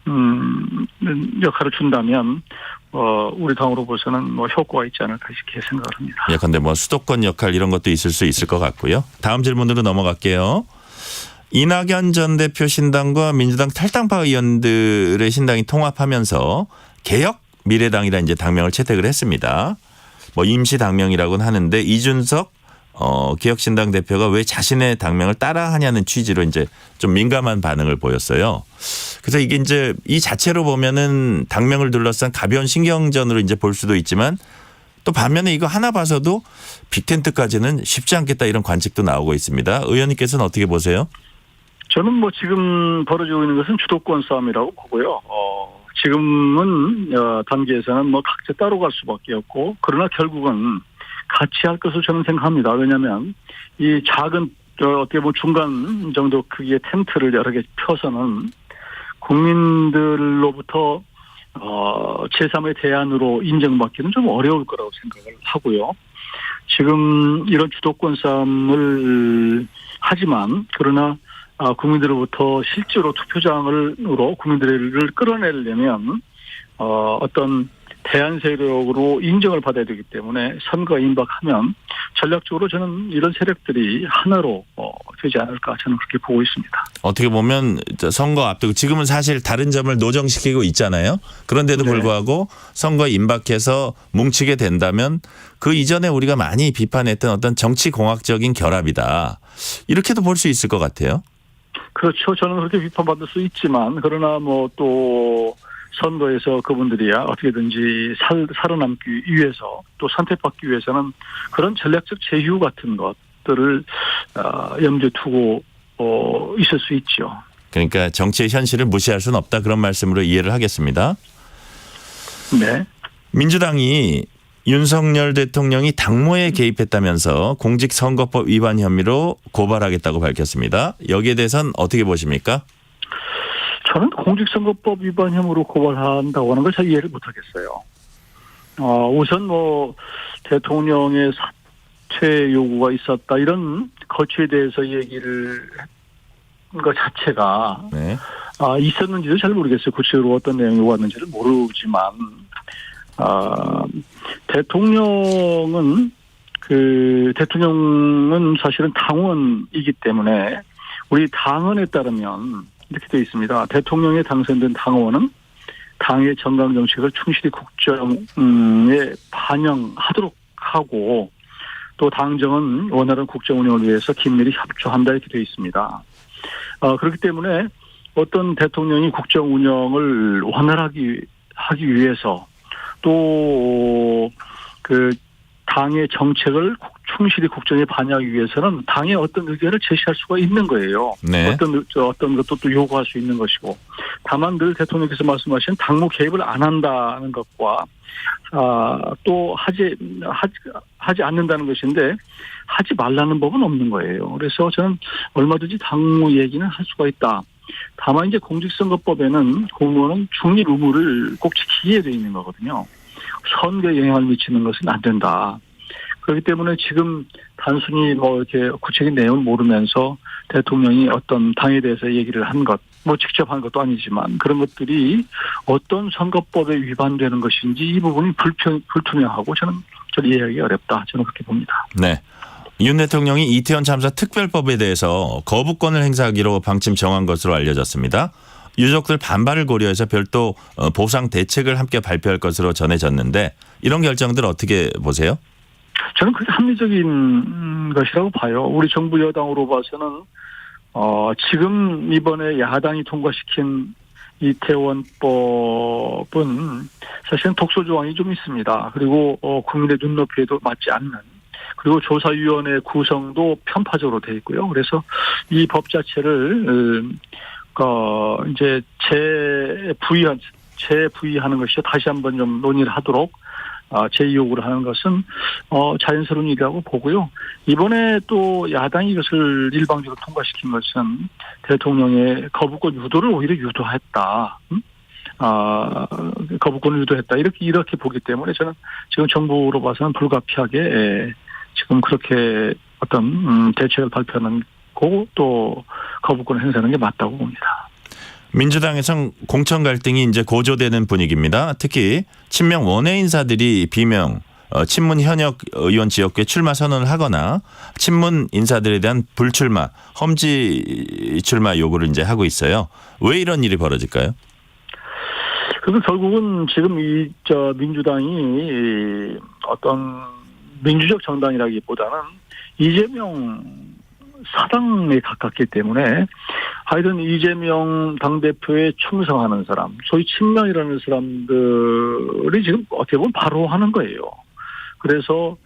역할을 준다면 우리 당으로 봐서는 효과가 있지 않을까 이렇게 생각을 합니다. 예컨대 수도권 역할 이런 것도 있을 수 있을 것 같고요. 다음 질문으로 넘어갈게요. 이낙연 전 대표 신당과 민주당 탈당파 의원들의 신당이 통합하면서 개혁 미래당이라 이제 당명을 채택을 했습니다. 임시 당명이라고는 하는데 이준석 개혁신당 대표가 왜 자신의 당명을 따라하냐는 취지로 이제 좀 민감한 반응을 보였어요. 그래서 이게 이제 이 자체로 보면은 당명을 둘러싼 가벼운 신경전으로 이제 볼 수도 있지만 또 반면에 이거 하나 봐서도 빅텐트까지는 쉽지 않겠다 이런 관측도 나오고 있습니다. 의원님께서는 어떻게 보세요? 저는 지금 벌어지고 있는 것은 주도권 싸움이라고 보고요. 지금은 단계에서는 각자 따로 갈 수밖에 없고 그러나 결국은 같이 할 것을 저는 생각합니다. 왜냐하면 이 작은 어떻게 보면 중간 정도 크기의 텐트를 여러 개 펴서는 국민들로부터 제3의 대안으로 인정받기는 좀 어려울 거라고 생각을 하고요. 지금 이런 주도권 싸움을 하지만 그러나 국민들로부터 실제로 투표장으로 국민들을 끌어내려면 어떤 대안 세력으로 인정을 받아야 되기 때문에 선거가 임박하면 전략적으로 저는 이런 세력들이 하나로 되지 않을까 저는 그렇게 보고 있습니다. 어떻게 보면 선거 앞두고 지금은 사실 다른 점을 노정시키고 있잖아요. 그런데도 네. 불구하고 선거에 임박해서 뭉치게 된다면 그 이전에 우리가 많이 비판했던 어떤 정치공학적인 결합이다. 이렇게도 볼 수 있을 것 같아요. 그렇죠. 저는 그렇게 비판받을 수 있지만 그러나 또 선거에서 그분들이야 어떻게든지 살아남기 위해서 또 선택받기 위해서는 그런 전략적 제휴 같은 것들을 염두에 두고 있을 수 있죠. 그러니까 정치의 현실을 무시할 수는 없다 그런 말씀으로 이해를 하겠습니다. 네. 민주당이 윤석열 대통령이 당무에 개입했다면서 공직선거법 위반 혐의로 고발하겠다고 밝혔습니다. 여기에 대해서는 어떻게 보십니까? 저는 공직선거법 위반 혐의로 고발한다고 하는 걸 잘 이해를 못하겠어요. 우선 대통령의 사퇴 요구가 있었다 이런 거취에 대해서 얘기를 한 것 자체가 네. 있었는지도 잘 모르겠어요. 구체적으로 어떤 내용이 왔는지를 모르지만 대통령은 사실은 당원이기 때문에 우리 당헌에 따르면 이렇게 되어 있습니다. 대통령에 당선된 당원은 당의 정강 정책을 충실히 국정에 반영하도록 하고 또 당정은 원활한 국정 운영을 위해서 긴밀히 협조한다 이렇게 되어 있습니다. 그렇기 때문에 어떤 대통령이 국정 운영을 원활하게 하기 위해서 또 그 당의 정책을 충실히 국정에 반영하기 위해서는 당의 어떤 의견을 제시할 수가 있는 거예요. 네. 어떤 것도 또 요구할 수 있는 것이고. 다만 늘 대통령께서 말씀하신 당무 개입을 안 한다는 것과 또 하지 않는다는 것인데 하지 말라는 법은 없는 거예요. 그래서 저는 얼마든지 당무 얘기는 할 수가 있다. 다만 이제 공직선거법에는 공무원은 중립 의무를 꼭 지키게 되어 있는 거거든요. 선거에 영향을 미치는 것은 안 된다. 그렇기 때문에 지금 단순히 뭐 이렇게 구체적인 내용을 모르면서 대통령이 어떤 당에 대해서 얘기를 한 것, 뭐 직접 한 것도 아니지만 그런 것들이 어떤 선거법에 위반되는 것인지 이 부분이 불투명하고 저는 이해하기 어렵다. 저는 그렇게 봅니다. 네. 윤 대통령이 이태원 참사 특별법에 대해서 거부권을 행사하기로 방침 정한 것으로 알려졌습니다. 유족들 반발을 고려해서 별도 보상 대책을 함께 발표할 것으로 전해졌는데 이런 결정들 어떻게 보세요? 저는 그게 합리적인 것이라고 봐요. 우리 정부 여당으로 봐서는 지금 이번에 야당이 통과시킨 이태원법은 사실은 독소 조항이 좀 있습니다. 그리고 국민의 눈높이에도 맞지 않는 그리고 조사위원회 구성도 편파적으로 돼 있고요. 그래서 이 법 자체를 이제 재부의하는 것이 다시 한번 좀 논의를 하도록 재의혹을 하는 것은 자연스러운 일이라고 보고요. 이번에 또 야당이 이것을 일방적으로 통과시킨 것은 대통령의 거부권 유도를 오히려 유도했다. 거부권을 유도했다. 이렇게 보기 때문에 저는 지금 정부로 봐서는 불가피하게 지금 그렇게 어떤 대책을 발표하는 거 또 거부권을 행사하는 게 맞다고 봅니다. 민주당에선 공천 갈등이 이제 고조되는 분위기입니다. 특히 친명 원외 인사들이 비명 친문 현역 의원 지역구에 출마 선언을 하거나 친문 인사들에 대한 불출마, 험지 출마 요구를 이제 하고 있어요. 왜 이런 일이 벌어질까요? 그래서 결국은 지금 민주당이 어떤 민주적 정당이라기보다는 이재명 사당에 가깝기 때문에 하여튼 이재명 당대표에 충성하는 사람, 소위 친명이라는 사람들이 지금 어떻게 보면 바로 하는 거예요. 그래서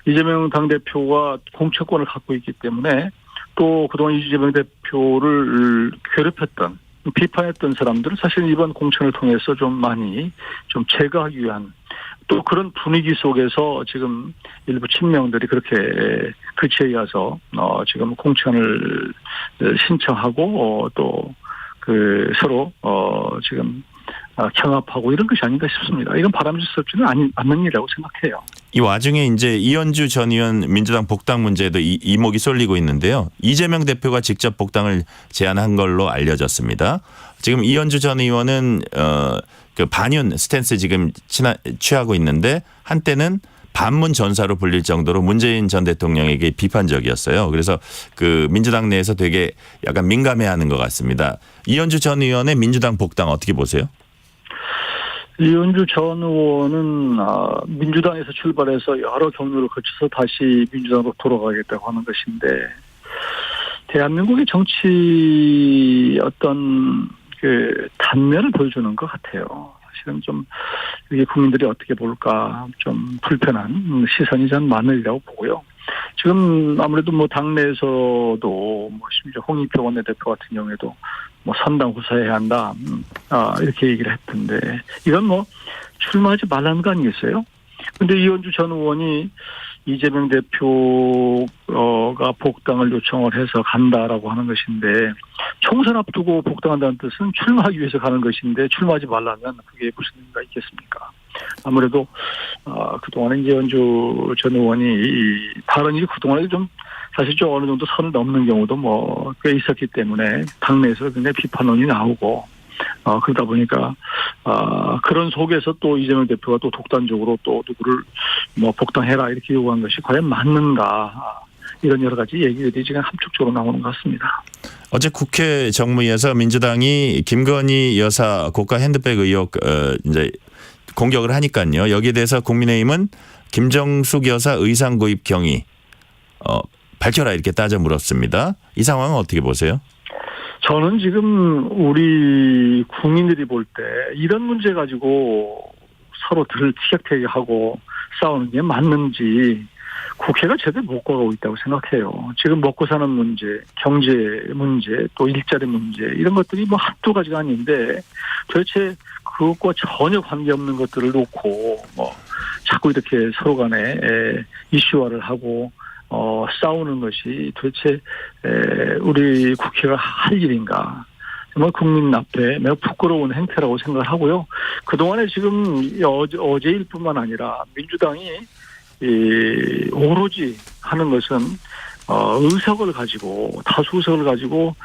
이재명 당대표가 공천권을 갖고 있기 때문에 또 그동안 이재명 대표를 괴롭혔던 비판했던 사람들은 사실 이번 공천을 통해서 좀 많이 좀 제거하기 위한 또 그런 분위기 속에서 지금 일부 친명들이 그렇게 그치에 의해서 지금 공천을 신청하고 또 그 서로 지금 경합하고 이런 것이 아닌가 싶습니다. 이건 바람직스럽지는 않는 일이라고 생각해요. 이 와중에 이제 이현주 전 의원 민주당 복당 문제에도 이목이 쏠리고 있는데요. 이재명 대표가 직접 복당을 제안한 걸로 알려졌습니다. 지금 이현주 전 의원은 그 반윤 스탠스 지금 취하고 있는데 한때는 반문 전사로 불릴 정도로 문재인 전 대통령에게 비판적이었어요. 그래서 그 민주당 내에서 되게 약간 민감해하는 것 같습니다. 이현주 전 의원의 민주당 복당 어떻게 보세요? 이현주 전 의원은 민주당에서 출발해서 여러 경로를 거쳐서 다시 민주당으로 돌아가겠다고 하는 것인데 대한민국의 정치 어떤 그 단면을 보여주는 것 같아요. 사실은 좀 이게 국민들이 어떻게 볼까 좀 불편한 시선이 전 많은 일이라고 보고요. 지금 아무래도 뭐 당내에서도 뭐 심지어 홍익표 원내대표 같은 경우에도 뭐 선당 후사해야 한다 이렇게 얘기를 했던데 이건 뭐 출마하지 말라는 거 아니겠어요? 근데 이현주 전 의원이 이재명 대표가 복당을 요청을 해서 간다라고 하는 것인데 총선 앞두고 복당한다는 뜻은 출마하기 위해서 가는 것인데 출마하지 말라면 그게 무슨 의미가 있겠습니까? 아무래도 그동안에 이현주 전 의원이 이 발언이 그동안에 좀 사실 좀 어느 정도 선을 넘는 경우도 뭐 꽤 있었기 때문에 당내에서 굉장히 비판론이 나오고 그러다 보니까 그런 속에서 또 이재명 대표가 또 독단적으로 또 누구를 뭐 복당해라 이렇게 요구한 것이 과연 맞는가 이런 여러 가지 얘기들이 지금 함축적으로 나오는 것 같습니다. 어제 국회 정무위에서 민주당이 김건희 여사 고가 핸드백 의혹 이제 공격을 하니까요. 여기에 대해서 국민의힘은 김정숙 여사 의상 구입 경위 밝혀라 이렇게 따져 물었습니다. 이 상황은 어떻게 보세요? 저는 지금 우리 국민들이 볼 때 이런 문제 가지고 서로들 티격태격하고 싸우는 게 맞는지 국회가 제대로 못 가고 있다고 생각해요. 지금 먹고 사는 문제, 경제 문제, 또 일자리 문제 이런 것들이 뭐 한두 가지가 아닌데 도대체 그것과 전혀 관계없는 것들을 놓고 뭐 자꾸 이렇게 서로 간에 이슈화를 하고 싸우는 것이 도대체 우리 국회가 할 일인가. 정말 국민 앞에 매우 부끄러운 행태라고 생각을 하고요. 그동안에 지금 어제일 뿐만 아니라 민주당이 오로지 하는 것은 의석을 가지고 다수 의석을 가지고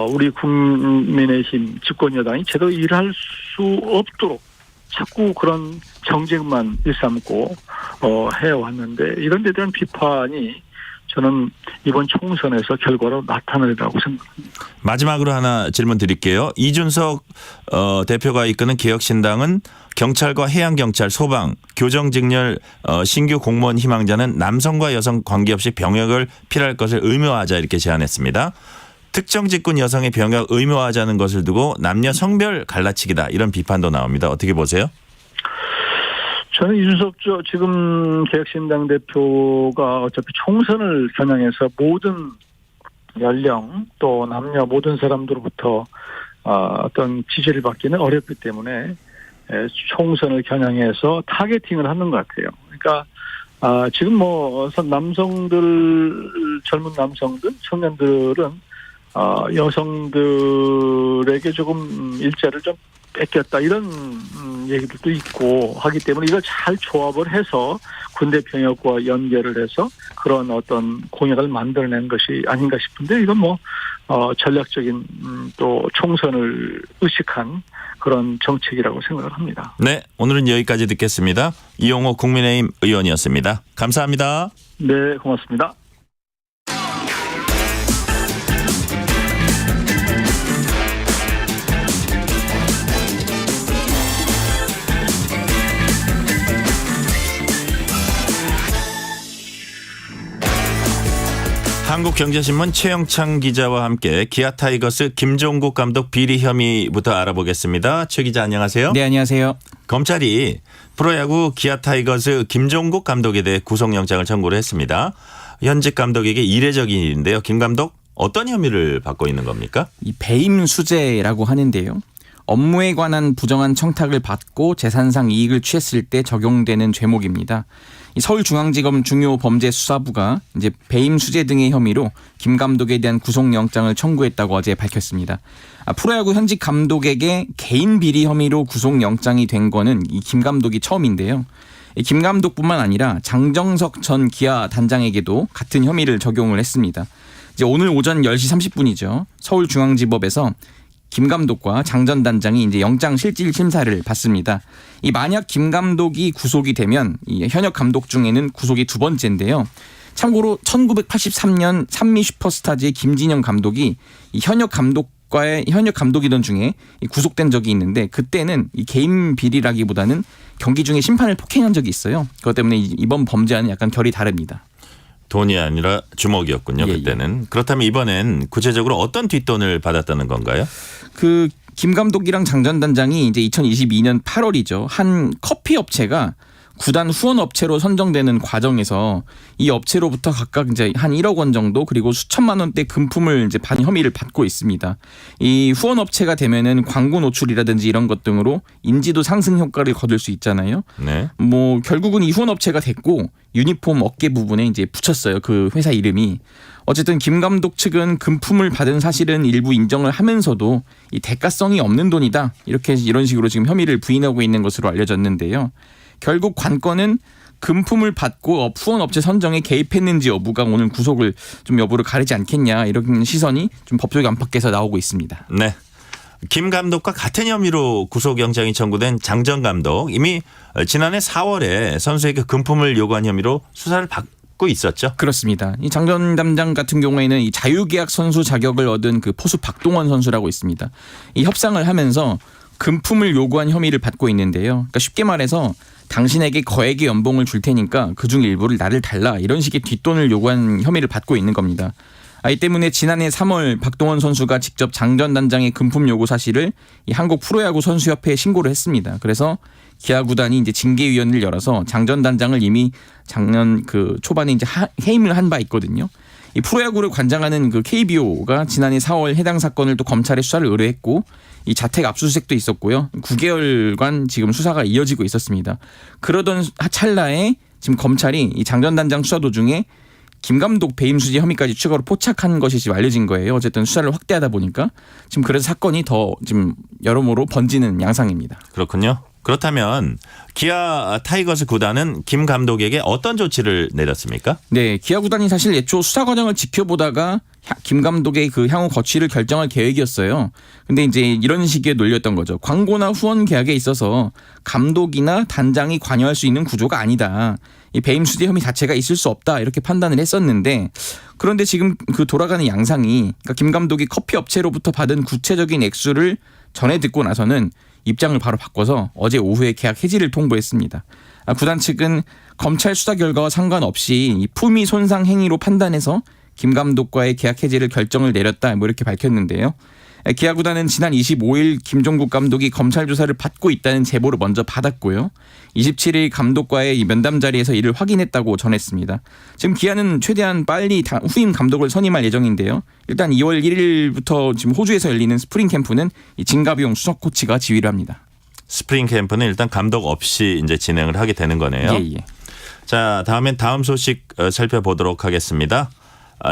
우리 국민의힘 집권 여당이 제대로 일할 수 없도록 자꾸 그런 정쟁만 일삼고 해왔는데 이런 데 대한 비판이 저는 이번 총선에서 결과로 나타나리라고 생각합니다. 마지막으로 하나 질문 드릴게요. 이준석 대표가 이끄는 개혁신당은 경찰과 해양경찰, 소방, 교정직렬 신규 공무원 희망자는 남성과 여성 관계없이 병역을 필요할 것을 의무화하자 이렇게 제안했습니다. 특정 직군 여성의 병역 의무화하자는 것을 두고 남녀 성별 갈라치기다 이런 비판도 나옵니다. 어떻게 보세요? 저는 이준석 지금 개혁신당 대표가 어차피 총선을 겨냥해서 모든 연령 또 남녀 모든 사람들로부터 어떤 지지를 받기는 어렵기 때문에 총선을 겨냥해서 타겟팅을 하는 것 같아요. 그러니까 지금 뭐 남성들 젊은 남성들 청년들은 여성들에게 조금 일자를 좀 뺏겼다 이런 얘기들도 있고 하기 때문에 이걸 잘 조합을 해서 군대 병역과 연결을 해서 그런 어떤 공약을 만들어낸 것이 아닌가 싶은데 이건 뭐 전략적인 또 총선을 의식한 그런 정책이라고 생각을 합니다. 네, 오늘은 여기까지 듣겠습니다. 이용호 국민의힘 의원이었습니다. 감사합니다. 네, 고맙습니다. 한국경제신문 최영창 기자와 함께 기아 타이거스 김종국 감독 비리 혐의부터 알아보겠습니다. 최 기자 안녕하세요. 네, 안녕하세요. 검찰이 프로야구 기아 타이거스 김종국 감독에 대해 구속영장을 청구를 했습니다. 현직 감독에게 이례적인 일인데요. 김 감독 어떤 혐의를 받고 있는 겁니까? 이 배임 수재라고 하는데요. 업무에 관한 부정한 청탁을 받고 재산상 이익을 취했을 때 적용되는 죄목입니다. 서울중앙지검 중요범죄수사부가 이제 배임 수재 등의 혐의로 김 감독에 대한 구속영장을 청구했다고 어제 밝혔습니다. 프로야구 현직 감독에게 개인 비리 혐의로 구속영장이 된 거는 이 김 감독이 처음인데요. 김 감독뿐만 아니라 장정석 전 기아 단장에게도 같은 혐의를 적용을 했습니다. 이제 오늘 오전 10시 30분이죠. 서울중앙지법에서 김 감독과 장 전 단장이 이제 영장 실질 심사를 받습니다. 이 만약 김 감독이 구속이 되면 이 현역 감독 중에는 구속이 두 번째인데요. 참고로 1983년 산미 슈퍼스타즈의 김진영 감독이 이 현역 감독이던 중에 구속된 적이 있는데 그때는 이 개인 비리라기보다는 경기 중에 심판을 폭행한 적이 있어요. 그것 때문에 이번 범죄와는 약간 결이 다릅니다. 돈이 아니라 주먹이었군요. 그때는. 그렇다면 이번엔 구체적으로 어떤 뒷돈을 받았다는 건가요? 김 감독이랑 장 전 단장이 이제 2022년 8월이죠. 한 커피 업체가 구단 후원 업체로 선정되는 과정에서 이 업체로부터 각각 이제 한 1억 원 정도 그리고 수천만 원대 금품을 이제 받은 혐의를 받고 있습니다. 이 후원 업체가 되면은 광고 노출이라든지 이런 것 등으로 인지도 상승 효과를 거둘 수 있잖아요. 네. 뭐 결국은 이 후원 업체가 됐고 유니폼 어깨 부분에 이제 붙였어요. 그 회사 이름이. 어쨌든 김 감독 측은 금품을 받은 사실은 일부 인정을 하면서도 이 대가성이 없는 돈이다. 이런 식으로 지금 혐의를 부인하고 있는 것으로 알려졌는데요. 결국 관건은 금품을 받고 후원업체 선정에 개입했는지 여부가 오늘 구속을 좀 여부를 가리지 않겠냐 이런 시선이 좀 법조계 안팎에서 나오고 있습니다. 네. 김 감독과 같은 혐의로 구속영장이 청구된 장 전 감독 이미 지난해 4월에 선수에게 금품을 요구한 혐의로 수사를 받고 있었죠. 그렇습니다. 이 장 전 단장 같은 경우에는 이 자유계약 선수 자격을 얻은 그 포수 박동원 선수라고 있습니다. 이 협상을 하면서 금품을 요구한 혐의를 받고 있는데요. 그러니까 쉽게 말해서 당신에게 거액의 연봉을 줄 테니까 그중 일부를 나를 달라 이런 식의 뒷돈을 요구한 혐의를 받고 있는 겁니다. 이 때문에 지난해 3월 박동원 선수가 직접 장전 단장의 금품 요구 사실을 이 한국 프로야구 선수협회에 신고를 했습니다. 그래서 기아 구단이 이제 징계위원회를 열어서 장전 단장을 이미 작년 그 초반에 이제 해임을 한 바 있거든요. 이 프로야구를 관장하는 그 KBO가 지난해 4월 해당 사건을 또 검찰에 수사를 의뢰했고 이 자택 압수수색도 있었고요. 9개월간 지금 수사가 이어지고 있었습니다. 그러던 찰나에 지금 검찰이 이 장전 단장 수사 도중에 김 감독 배임 수재 혐의까지 추가로 포착한 것이 지금 알려진 거예요. 어쨌든 수사를 확대하다 보니까 지금 그래서 사건이 더 지금 여러모로 번지는 양상입니다. 그렇군요. 그렇다면 기아 타이거스 구단은 김 감독에게 어떤 조치를 내렸습니까? 네, 기아 구단이 사실 애초 수사 과정을 지켜보다가 김 감독의 그 향후 거취를 결정할 계획이었어요. 근데 이제 이런 식의 논리였던 거죠. 광고나 후원 계약에 있어서 감독이나 단장이 관여할 수 있는 구조가 아니다. 이 배임 수재 혐의 자체가 있을 수 없다 이렇게 판단을 했었는데 그런데 지금 그 돌아가는 양상이 그러니까 김 감독이 커피 업체로부터 받은 구체적인 액수를 전해 듣고 나서는 입장을 바로 바꿔서 어제 오후에 계약 해지를 통보했습니다. 구단 측은 검찰 수사 결과와 상관없이 이 품위 손상 행위로 판단해서 김 감독과의 계약 해지를 결정을 내렸다 뭐 이렇게 밝혔는데요. 기아 구단은 지난 25일 김종국 감독이 검찰 조사를 받고 있다는 제보를 먼저 받았고요. 27일 감독과의 이 면담 자리에서 이를 확인했다고 전했습니다. 지금 기아는 최대한 빨리 후임 감독을 선임할 예정인데요. 일단 2월 1일부터 지금 호주에서 열리는 스프링 캠프는 이 진가비용 수석 코치가 지휘를 합니다. 스프링 캠프는 일단 감독 없이 이제 진행을 하게 되는 거네요. 예. 자, 다음엔 다음 소식 살펴보도록 하겠습니다.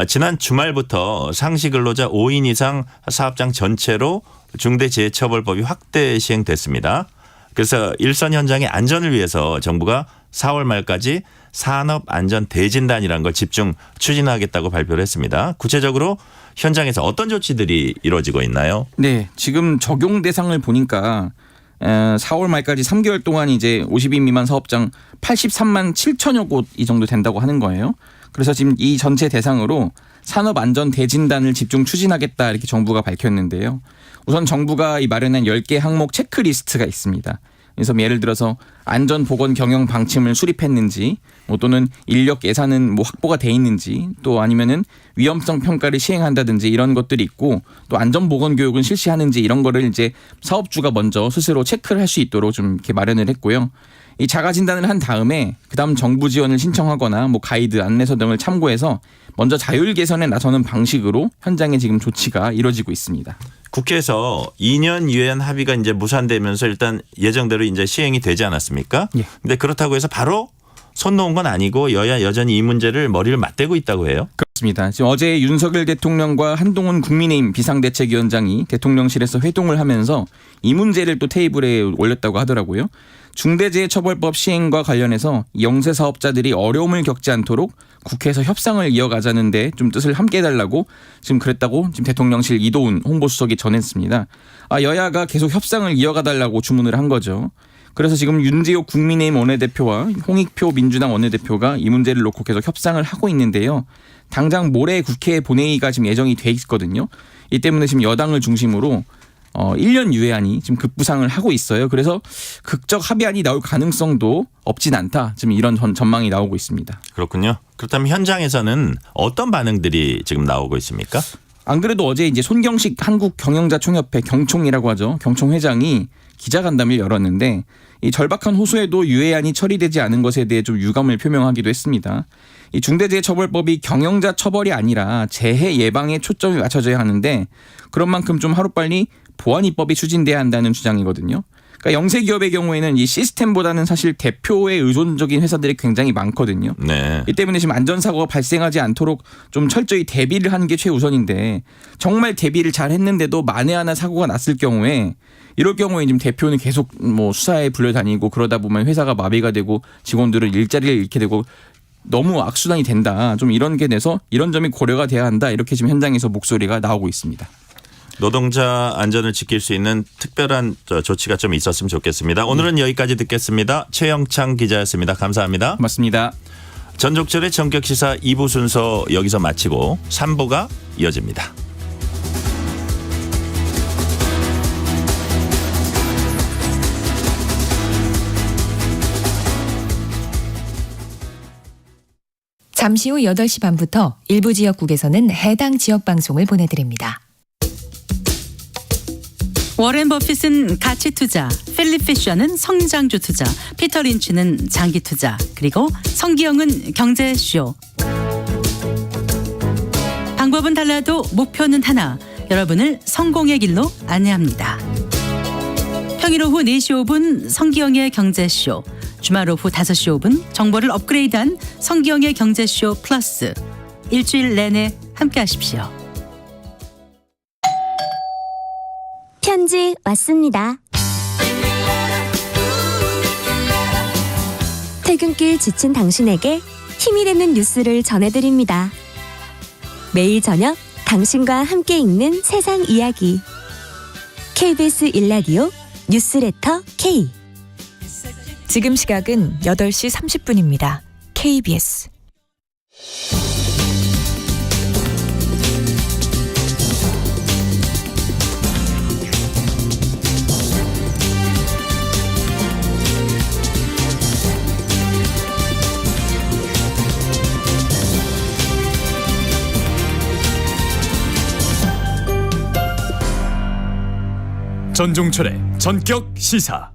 지난 주말부터 상시 근로자 5인 이상 사업장 전체로 중대재해처벌법이 확대 시행됐습니다. 그래서 일선 현장의 안전을 위해서 정부가 4월 말까지 산업안전대진단이라는 걸 집중 추진하겠다고 발표를 했습니다. 구체적으로 현장에서 어떤 조치들이 이루어지고 있나요? 네, 지금 적용 대상을 보니까 4월 말까지 3개월 동안 이제 50인 미만 사업장 83만 7천여 곳 이 정도 된다고 하는 거예요. 그래서 지금 이 전체 대상으로 산업안전대진단을 집중 추진하겠다 이렇게 정부가 밝혔는데요. 우선 정부가 이 마련한 10개 항목 체크리스트가 있습니다. 그래서 예를 들어서 안전보건 경영 방침을 수립했는지 또는 인력 예산은 확보가 돼 있는지 또 아니면은 위험성 평가를 시행한다든지 이런 것들이 있고 또 안전보건 교육은 실시하는지 이런 거를 이제 사업주가 먼저 스스로 체크를 할 수 있도록 좀 이렇게 마련을 했고요. 이 자가 진단을 한 다음에 그다음 정부 지원을 신청하거나 가이드, 안내서 등을 참고해서 먼저 자율 개선에 나서는 방식으로 현장에 지금 조치가 이루어지고 있습니다. 국회에서 2년 유예한 합의가 이제 무산되면서 일단 예정대로 이제 시행이 되지 않았습니까? 예. 근데 그렇다고 해서 바로 손 놓은 건 아니고 여야 여전히 이 문제를 머리를 맞대고 있다고 해요. 그렇습니다. 지금 어제 윤석열 대통령과 한동훈 국민의힘 비상대책위원장이 대통령실에서 회동을 하면서 이 문제를 또 테이블에 올렸다고 하더라고요. 중대재해처벌법 시행과 관련해서 영세 사업자들이 어려움을 겪지 않도록 국회에서 협상을 이어가자는데 좀 뜻을 함께 해달라고 지금 그랬다고 지금 대통령실 이도훈 홍보수석이 전했습니다. 여야가 계속 협상을 이어가달라고 주문을 한 거죠. 그래서 지금 윤지호 국민의힘 원내대표와 홍익표 민주당 원내대표가 이 문제를 놓고 계속 협상을 하고 있는데요. 당장 모레 국회 본회의가 지금 예정이 돼 있거든요. 이 때문에 지금 여당을 중심으로 1년 유예안이 지금 급부상을 하고 있어요. 그래서 극적 합의안이 나올 가능성도 없진 않다. 지금 이런 전망이 나오고 있습니다. 그렇군요. 그렇다면 현장에서는 어떤 반응들이 지금 나오고 있습니까? 안 그래도 어제 이제 손경식 한국경영자총협회 경총이라고 하죠. 경총 회장이 기자간담회를 열었는데 이 절박한 호소에도 유예안이 처리되지 않은 것에 대해 좀 유감을 표명하기도 했습니다. 이 중대재해처벌법이 경영자 처벌이 아니라 재해 예방에 초점이 맞춰져야 하는데 그런 만큼 좀 하루빨리 보안 입법이 추진돼야 한다는 주장이거든요. 그러니까 영세 기업의 경우에는 이 시스템보다는 사실 대표에 의존적인 회사들이 굉장히 많거든요. 네. 이 때문에 지금 안전사고가 발생하지 않도록 좀 철저히 대비를 하는 게 최우선인데 정말 대비를 잘 했는데도 만에 하나 사고가 났을 경우에 이럴 경우에 지금 대표는 계속 수사에 불려다니고 그러다 보면 회사가 마비가 되고 직원들은 일자리를 잃게 되고 너무 악순환이 된다. 좀 이런 게 돼서 이런 점이 고려가 돼야 한다. 이렇게 지금 현장에서 목소리가 나오고 있습니다. 노동자 안전을 지킬 수 있는 특별한 조치가 좀 있었으면 좋겠습니다. 오늘은 여기까지 듣겠습니다. 최영창 기자였습니다. 감사합니다. 고맙습니다. 전종철의 전격시사 2부 순서 여기서 마치고 3부가 이어집니다. 잠시 후 8시 반부터 일부 지역국에서는 해당 지역 방송을 보내드립니다. 워렌 버핏은 가치 투자, 필립 피셔는 성장주 투자, 피터 린치는 장기 투자, 그리고 성기영은 경제쇼. 방법은 달라도 목표는 하나. 여러분을 성공의 길로 안내합니다. 평일 오후 4시 5분 성기영의 경제쇼. 주말 오후 5시 5분 정보를 업그레이드한 성기영의 경제쇼 플러스. 일주일 내내 함께 하십시오. 편지 왔습니다. 퇴근길 지친 당신에게 힘이 되는 뉴스를 전해드립니다. 매일 저녁 당신과 함께 읽는 세상 이야기. KBS 1라디오 뉴스레터 K. 지금 시각은 8시 30분입니다. KBS. 전종철의 전격 시사.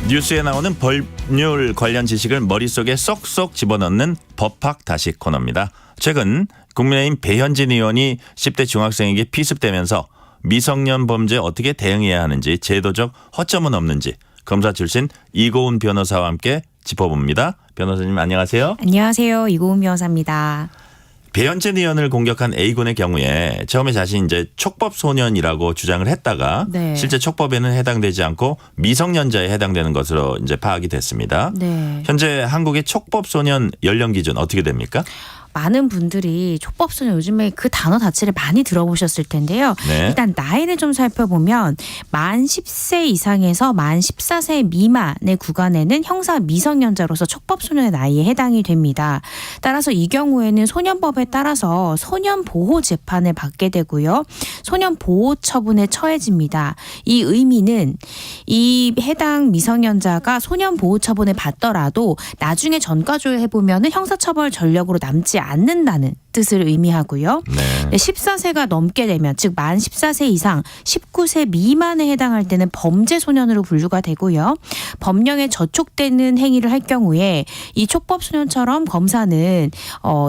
뉴스에 나오는 법률 관련 지식을 머릿속에 쏙쏙 집어넣는 법학 다시 코너입니다. 최근 국민의힘 배현진 의원이 10대 중학생에게 피습되면서 미성년 범죄에 어떻게 대응해야 하는지, 제도적 허점은 없는지 검사 출신 이고은 변호사와 함께 짚어봅니다. 변호사님 안녕하세요. 안녕하세요. 이고은 변호사입니다. 배현진 의원을 공격한 A군의 경우에 처음에 자신이 이제 촉법 소년이라고 주장을 했다가 네. 실제 촉법에는 해당되지 않고 미성년자에 해당되는 것으로 이제 파악이 됐습니다. 네. 현재 한국의 촉법 소년 연령 기준 어떻게 됩니까? 많은 분들이 촉법소년 요즘에 그 단어 자체를 많이 들어보셨을 텐데요. 네. 일단 나이를 좀 살펴보면 만 10세 이상에서 만 14세 미만의 구간에는 형사 미성년자로서 촉법소년의 나이에 해당이 됩니다. 따라서 이 경우에는 소년법에 따라서 소년보호 재판을 받게 되고요. 소년보호 처분에 처해집니다. 이 의미는 이 해당 미성년자가 소년보호 처분을 받더라도 나중에 전과조회해보면 형사처벌 전력으로 남지 않는다는 뜻을 의미하고요. 네. 14세가 넘게 되면, 즉 만 14세 이상 19세 미만에 해당할 때는 범죄 소년으로 분류가 되고요. 법령에 저촉되는 행위를 할 경우에 이 촉법 소년처럼 검사는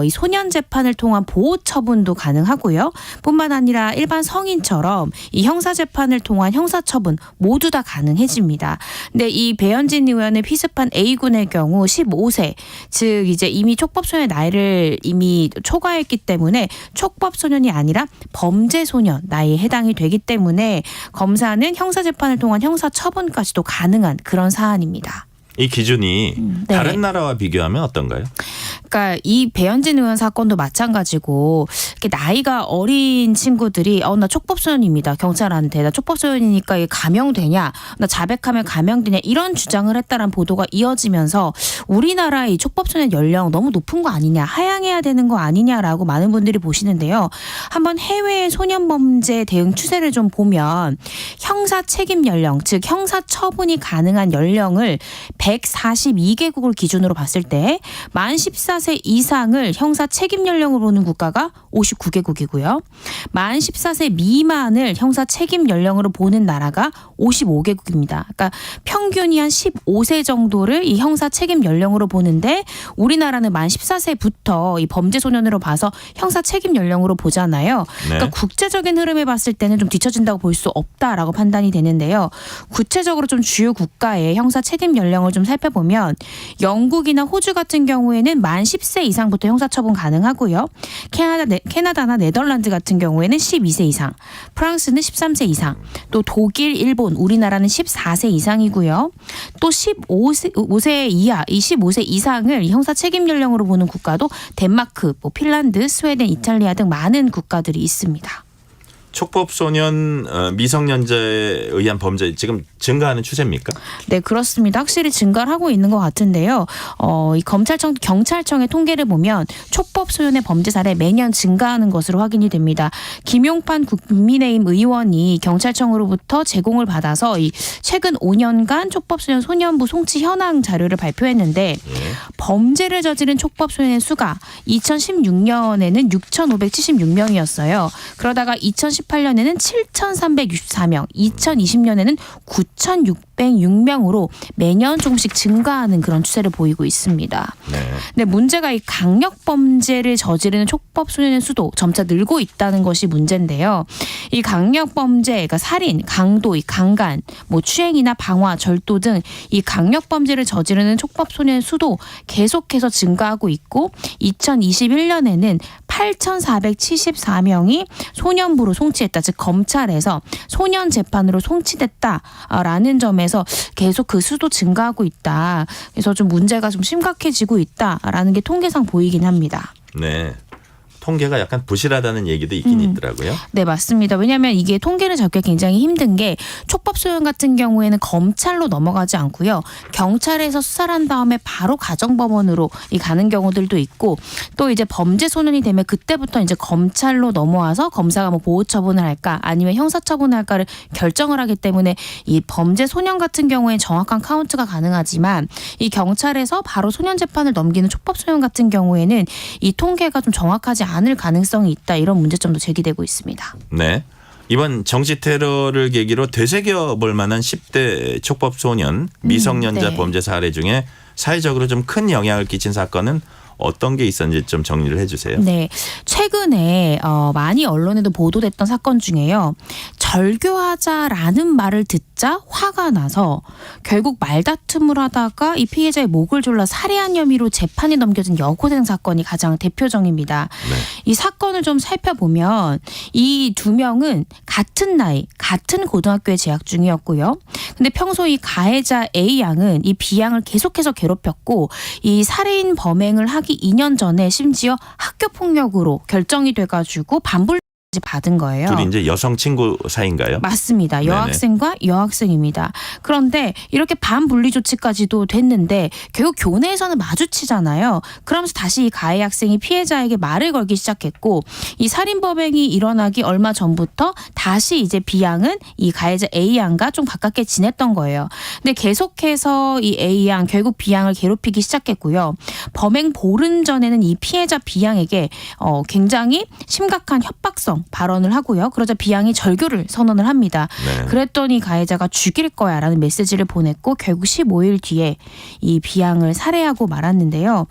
이 소년 재판을 통한 보호 처분도 가능하고요. 뿐만 아니라 일반 성인처럼 이 형사 재판을 통한 형사 처분 모두 다 가능해집니다. 근데 이 배현진 의원을 피습한 A군의 경우 15세, 즉 이제 이미 촉법 소년의 나이를 이미 초과했기 때문에 촉법 소년이 아니라 범죄 소년 나이에 해당이 되기 때문에 검사는 형사 재판을 통한 형사 처분까지도 가능한 그런 사안입니다. 이 기준이 네. 다른 나라와 비교하면 어떤가요? 그러니까 이 배현진 의원 사건도 마찬가지고 이렇게 나이가 어린 친구들이 나 촉법소년입니다. 경찰한테 나 촉법소년이니까 이게 감형되냐, 나 자백하면 감형되냐 이런 주장을 했다는 보도가 이어지면서 우리나라의 이 촉법소년 연령 너무 높은 거 아니냐, 하향해야 되는 거 아니냐라고 많은 분들이 보시는데요. 한번 해외의 소년범죄 대응 추세를 좀 보면 형사 책임 연령, 즉 형사 처분이 가능한 연령을 142개국을 기준으로 봤을 때 만 14세 이상을 형사 책임 연령으로 보는 국가가 59개국이고요. 만 14세 미만을 형사 책임 연령으로 보는 나라가 55개국입니다. 그러니까 평균이 한 15세 정도를 이 형사 책임 연령으로 보는데 우리나라는 만 14세부터 이 범죄 소년으로 봐서 형사 책임 연령으로 보잖아요. 네. 그러니까 국제적인 흐름에 봤을 때는 좀 뒤처진다고 볼 수 없다라고 판단이 되는데요. 구체적으로 좀 주요 국가의 형사 책임 연령을 좀 살펴보면 영국이나 호주 같은 경우에는 만 10세 이상부터 형사처분 가능하고요. 캐나다나 네덜란드 같은 경우에는 12세 이상, 프랑스는 13세 이상, 또 독일, 일본, 우리나라는 14세 이상이고요. 또 15세 이하, 이 15세 이상을 형사 책임 연령으로 보는 국가도 덴마크, 핀란드, 스웨덴, 이탈리아 등 많은 국가들이 있습니다. 촉법소년 미성년자에 의한 범죄 지금 증가하는 추세입니까? 네, 그렇습니다. 확실히 증가를 하고 있는 것 같은데요. 이 경찰청의 통계를 보면 촉법 소년의 범죄 사례 매년 증가하는 것으로 확인이 됩니다. 김용판 국민의힘 의원이 경찰청으로부터 제공을 받아서 이 최근 5년간 촉법 소년 소년부 송치 현황 자료를 발표했는데 범죄를 저지른 촉법 소년의 수가 2016년에는 6,576명이었어요. 그러다가 2018년에는 7,364명, 2020년에는 9,606명으로 매년 조금씩 증가하는 그런 추세를 보이고 있습니다. 근데 문제가 이 강력 범죄를 저지르는 촉법 소년의 수도 점차 늘고 있다는 것이 문제인데요. 이 강력 범죄, 그러니까 살인, 강도, 이 강간, 뭐 추행이나 방화, 절도 등 이 강력 범죄를 저지르는 촉법 소년의 수도 계속해서 증가하고 있고 2021년에는 8,474명이 소년부로 송치했다. 즉 검찰에서 소년 재판으로 송치됐다라는 점에서 계속 그 수도 증가하고 있다. 그래서 좀 문제가 좀 심각해지고 있다라는 게 통계상 보이긴 합니다. 네. 통계가 약간 부실하다는 얘기도 있긴 있더라고요. 네, 맞습니다. 왜냐하면 이게 통계를 잡기가 굉장히 힘든 게 촉법 소년 같은 경우에는 검찰로 넘어가지 않고요. 경찰에서 수사를 한 다음에 바로 가정법원으로 가는 경우들도 있고 또 이제 범죄 소년이 되면 그때부터 이제 검찰로 넘어와서 검사가 뭐 보호 처분을 할까 아니면 형사 처분을 할까를 결정을 하기 때문에 이 범죄 소년 같은 경우에는 정확한 카운트가 가능하지만 이 경찰에서 바로 소년 재판을 넘기는 촉법 소년 같은 경우에는 이 통계가 좀 정확하지 않을 가능성이 있다. 이런 문제점도 제기되고 있습니다. 네. 이번 정치 테러를 계기로 되새겨 볼 만한 10대 촉법 소년 미성년자 네. 범죄 사례 중에 사회적으로 좀 큰 영향을 끼친 사건은 어떤 게 있었는지 좀 정리를 해 주세요. 네. 최근에 많이 언론에도 보도됐던 사건 중에요. 절교하자라는 말을 듣자 화가 나서 결국 말다툼을 하다가 이 피해자의 목을 졸라 살해한 혐의로 재판에 넘겨진 여고생 사건이 가장 대표적입니다. 네. 이 사건을 좀 살펴보면 이 두 명은 같은 나이, 같은 고등학교에 재학 중이었고요. 근데 평소 이 가해자 A 양은 이 B 양을 계속해서 괴롭혔고 이 살해인 범행을 하기 2년 전에 심지어 학교 폭력으로 결정이 돼가지고 반불 받은 거예요. 둘이 이제 여성 친구 사이인가요? 맞습니다. 여학생과 여학생입니다. 그런데 이렇게 반분리 조치까지도 됐는데 결국 교내에서는 마주치잖아요. 그러면서 다시 이 가해 학생이 피해자에게 말을 걸기 시작했고 이 살인 범행이 일어나기 얼마 전부터 다시 이제 B 양은 이 가해자 A 양과 좀 가깝게 지냈던 거예요. 근데 계속해서 이 A 양 결국 B 양을 괴롭히기 시작했고요. 범행 보름 전에는 이 피해자 B 양에게 굉장히 심각한 협박성 발언을 하고요. 그러자 B 양이 절교를 선언을 합니다. 네. 그랬더니 가해자가 죽일 거야라는 메시지를 보냈고 결국 15일 뒤에 이 B 양을 살해하고 말았는데요.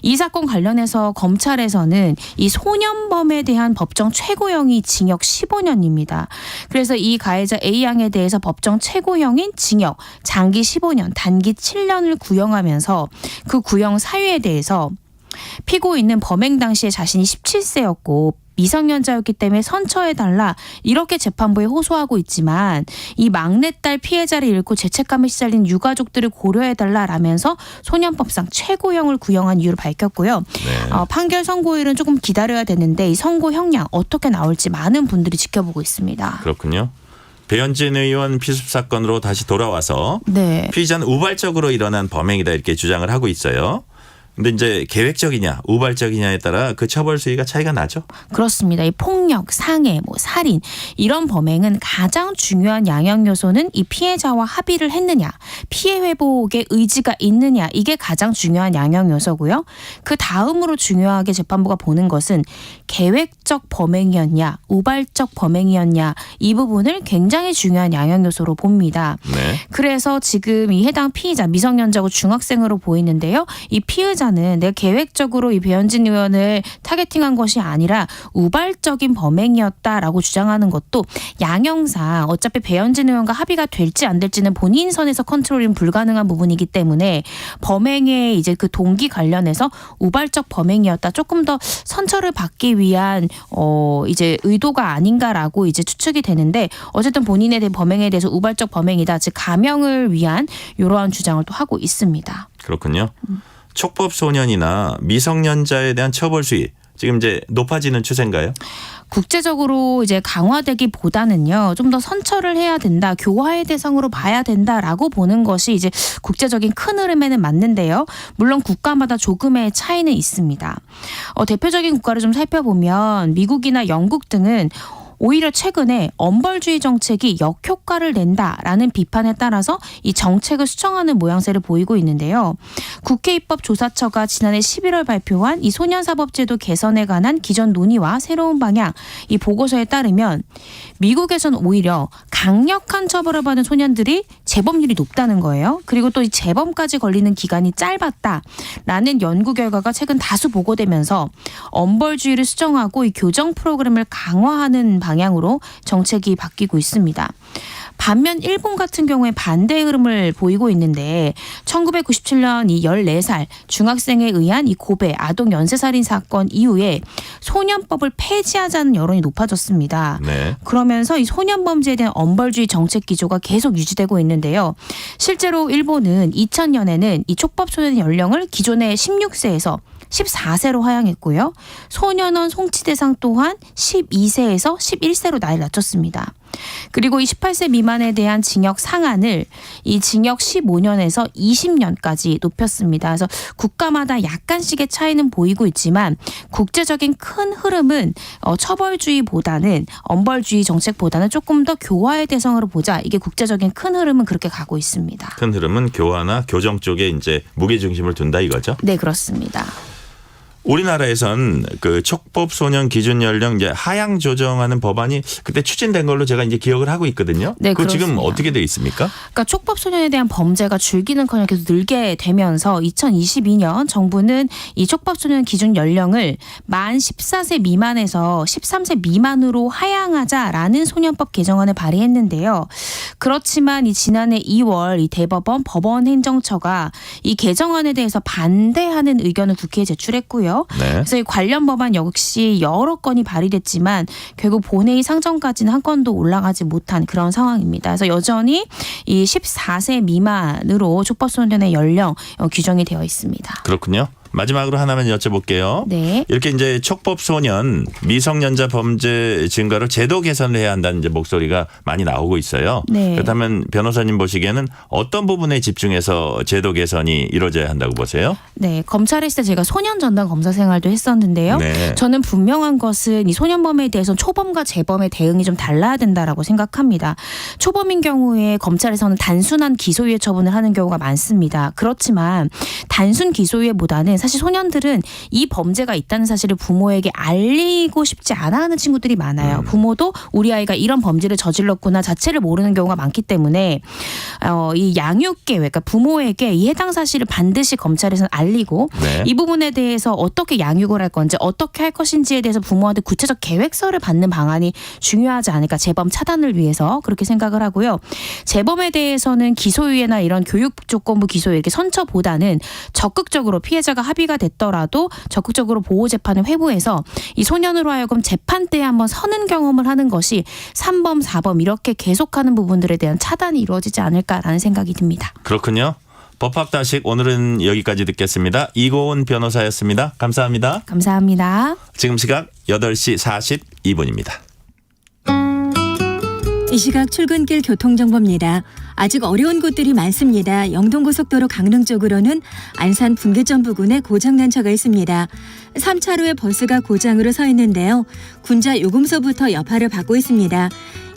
이 사건 관련해서 검찰에서는 이 소년범에 대한 법정 최고형이 징역 15년입니다. 그래서 이 가해자 A 양에 대해서 법정 최고형인 징역 장기 15년, 단기 7년을 구형하면서 그 구형 사유에 대해서 피고인은 범행 당시에 자신이 17세였고 미성년자였기 때문에 선처해달라 이렇게 재판부에 호소하고 있지만 이 막내딸 피해자를 잃고 죄책감에 시달린 유가족들을 고려해달라라면서 소년법상 최고형을 구형한 이유를 밝혔고요. 네. 판결 선고일은 조금 기다려야 되는데 이 선고 형량 어떻게 나올지 많은 분들이 지켜보고 있습니다. 그렇군요. 배현진 의원 피습 사건으로 다시 돌아와서 네. 피의자는 우발적으로 일어난 범행이다 이렇게 주장을 하고 있어요. 근데 이제 계획적이냐 우발적이냐에 따라 그 처벌 수위가 차이가 나죠. 그렇습니다. 이 폭력, 상해, 살인 이런 범행은 가장 중요한 양형 요소는 이 피해자와 합의를 했느냐, 피해 회복의 의지가 있느냐 이게 가장 중요한 양형 요소고요. 그 다음으로 중요하게 재판부가 보는 것은 계획적 범행이었냐, 우발적 범행이었냐 이 부분을 굉장히 중요한 양형 요소로 봅니다. 네. 그래서 지금 이 해당 피의자 미성년자고 중학생으로 보이는데요. 이 피의자는 내가 계획적으로 이 배현진 의원을 타겟팅한 것이 아니라 우발적인 범행이었다라고 주장하는 것도 양형상 어차피 배현진 의원과 합의가 될지 안 될지는 본인 선에서 컨트롤이 불가능한 부분이기 때문에 범행의 이제 그 동기 관련해서 우발적 범행이었다. 조금 더 선처를 받기 위한 이제 의도가 아닌가라고 이제 추측이 되는데 어쨌든 본인에 대한 범행에 대해서 우발적 범행이다. 즉 감형을 위한 이러한 주장을 또 하고 있습니다. 그렇군요. 촉법 소년이나 미성년자에 대한 처벌 수위 지금 이제 높아지는 추세인가요? 국제적으로 이제 강화되기보다는요, 좀 더 선처를 해야 된다, 교화의 대상으로 봐야 된다라고 보는 것이 이제 국제적인 큰 흐름에는 맞는데요. 물론 국가마다 조금의 차이는 있습니다. 대표적인 국가를 좀 살펴보면 미국이나 영국 등은 오히려 최근에 엄벌주의 정책이 역효과를 낸다라는 비판에 따라서 이 정책을 수정하는 모양새를 보이고 있는데요. 국회 입법조사처가 지난해 11월 발표한 이 소년사법제도 개선에 관한 기존 논의와 새로운 방향, 이 보고서에 따르면 미국에선 오히려 강력한 처벌을 받은 소년들이 재범률이 높다는 거예요. 그리고 또 이 재범까지 걸리는 기간이 짧았다라는 연구 결과가 최근 다수 보고되면서 엄벌주의를 수정하고 이 교정 프로그램을 강화하는 방향으로 정책이 바뀌고 있습니다. 반면 일본 같은 경우에 반대의 흐름을 보이고 있는데 1997년 이 14살 중학생에 의한 이 고베 아동 연쇄살인 사건 이후에 소년법을 폐지하자는 여론이 높아졌습니다. 네. 그러면서 이 소년범죄에 대한 엄벌주의 정책 기조가 계속 유지되고 있는데요. 실제로 일본은 2000년에는 이 촉법 소년 연령을 기존의 16세에서 14세로 하향했고요. 소년원 송치 대상 또한 12세에서 11세로 나이를 낮췄습니다. 그리고 이 18세 미만에 대한 징역 상한을 이 징역 15년에서 20년까지 높였습니다. 그래서 국가마다 약간씩의 차이는 보이고 있지만 국제적인 큰 흐름은 처벌주의보다는 엄벌주의 정책보다는 조금 더 교화의 대상으로 보자. 이게 국제적인 큰 흐름은 그렇게 가고 있습니다. 큰 흐름은 교화나 교정 쪽에 이제 무게 중심을 둔다 이거죠? 네, 그렇습니다. 우리나라에선 그 촉법 소년 기준 연령 이제 하향 조정하는 법안이 그때 추진된 걸로 제가 이제 기억을 하고 있거든요. 네, 그거 지금 그렇습니다. 어떻게 돼 있습니까? 그러니까 촉법 소년에 대한 범죄가 줄기는커녕 계속 늘게 되면서 2022년 정부는 이 촉법 소년 기준 연령을 만 14세 미만에서 13세 미만으로 하향하자라는 소년법 개정안을 발의했는데요. 그렇지만 이 지난해 2월 이 대법원 법원행정처가 이 개정안에 대해서 반대하는 의견을 국회에 제출했고요. 네. 그래서 이 관련 법안 역시 여러 건이 발의됐지만 결국 본회의 상정까지는 한 건도 올라가지 못한 그런 상황입니다. 그래서 여전히 이 14세 미만으로 촉법소년의 연령 규정이 되어 있습니다. 그렇군요. 마지막으로 하나만 여쭤볼게요. 네. 이렇게 이제 촉법 소년 미성년자 범죄 증가로 제도 개선을 해야 한다는 이제 목소리가 많이 나오고 있어요. 네. 그렇다면 변호사님 보시기에는 어떤 부분에 집중해서 제도 개선이 이루어져야 한다고 보세요? 네, 검찰에 있을 때 제가 소년 전담 검사 생활도 했었는데요. 네. 저는 분명한 것은 이 소년범에 대해서는 초범과 재범의 대응이 좀 달라야 된다라고 생각합니다. 초범인 경우에 검찰에서는 단순한 기소유예 처분을 하는 경우가 많습니다. 그렇지만 단순 기소유예보다는 사실 소년들은 이 범죄가 있다는 사실을 부모에게 알리고 싶지 않아 하는 친구들이 많아요. 부모도 우리 아이가 이런 범죄를 저질렀구나 자체를 모르는 경우가 많기 때문에 이 양육 계획, 그러니까 부모에게 이 해당 사실을 반드시 검찰에서는 알리고 네. 이 부분에 대해서 어떻게 양육을 할 건지 어떻게 할 것인지에 대해서 부모한테 구체적 계획서를 받는 방안이 중요하지 않을까, 재범 차단을 위해서 그렇게 생각을 하고요. 재범에 대해서는 기소유예나 이런 교육조건부 기소유예 이렇게 선처보다는 적극적으로 피해자가 합의가 됐더라도 적극적으로 보호재판을 회부해서 이 소년으로 하여금 재판대에 한번 서는 경험을 하는 것이 3범, 4범 이렇게 계속하는 부분들에 대한 차단이 이루어지지 않을까라는 생각이 듭니다. 그렇군요. 법학다식 오늘은 여기까지 듣겠습니다. 이고은 변호사였습니다. 감사합니다. 감사합니다. 지금 시각 8시 42분입니다. 이 시각 출근길 교통정보입니다. 아직 어려운 곳들이 많습니다. 영동고속도로 강릉 쪽으로는 안산 분기점 부근에 고장난 차가 있습니다. 3차로에 버스가 고장으로 서 있는데요. 군자 요금소부터 여파를 받고 있습니다.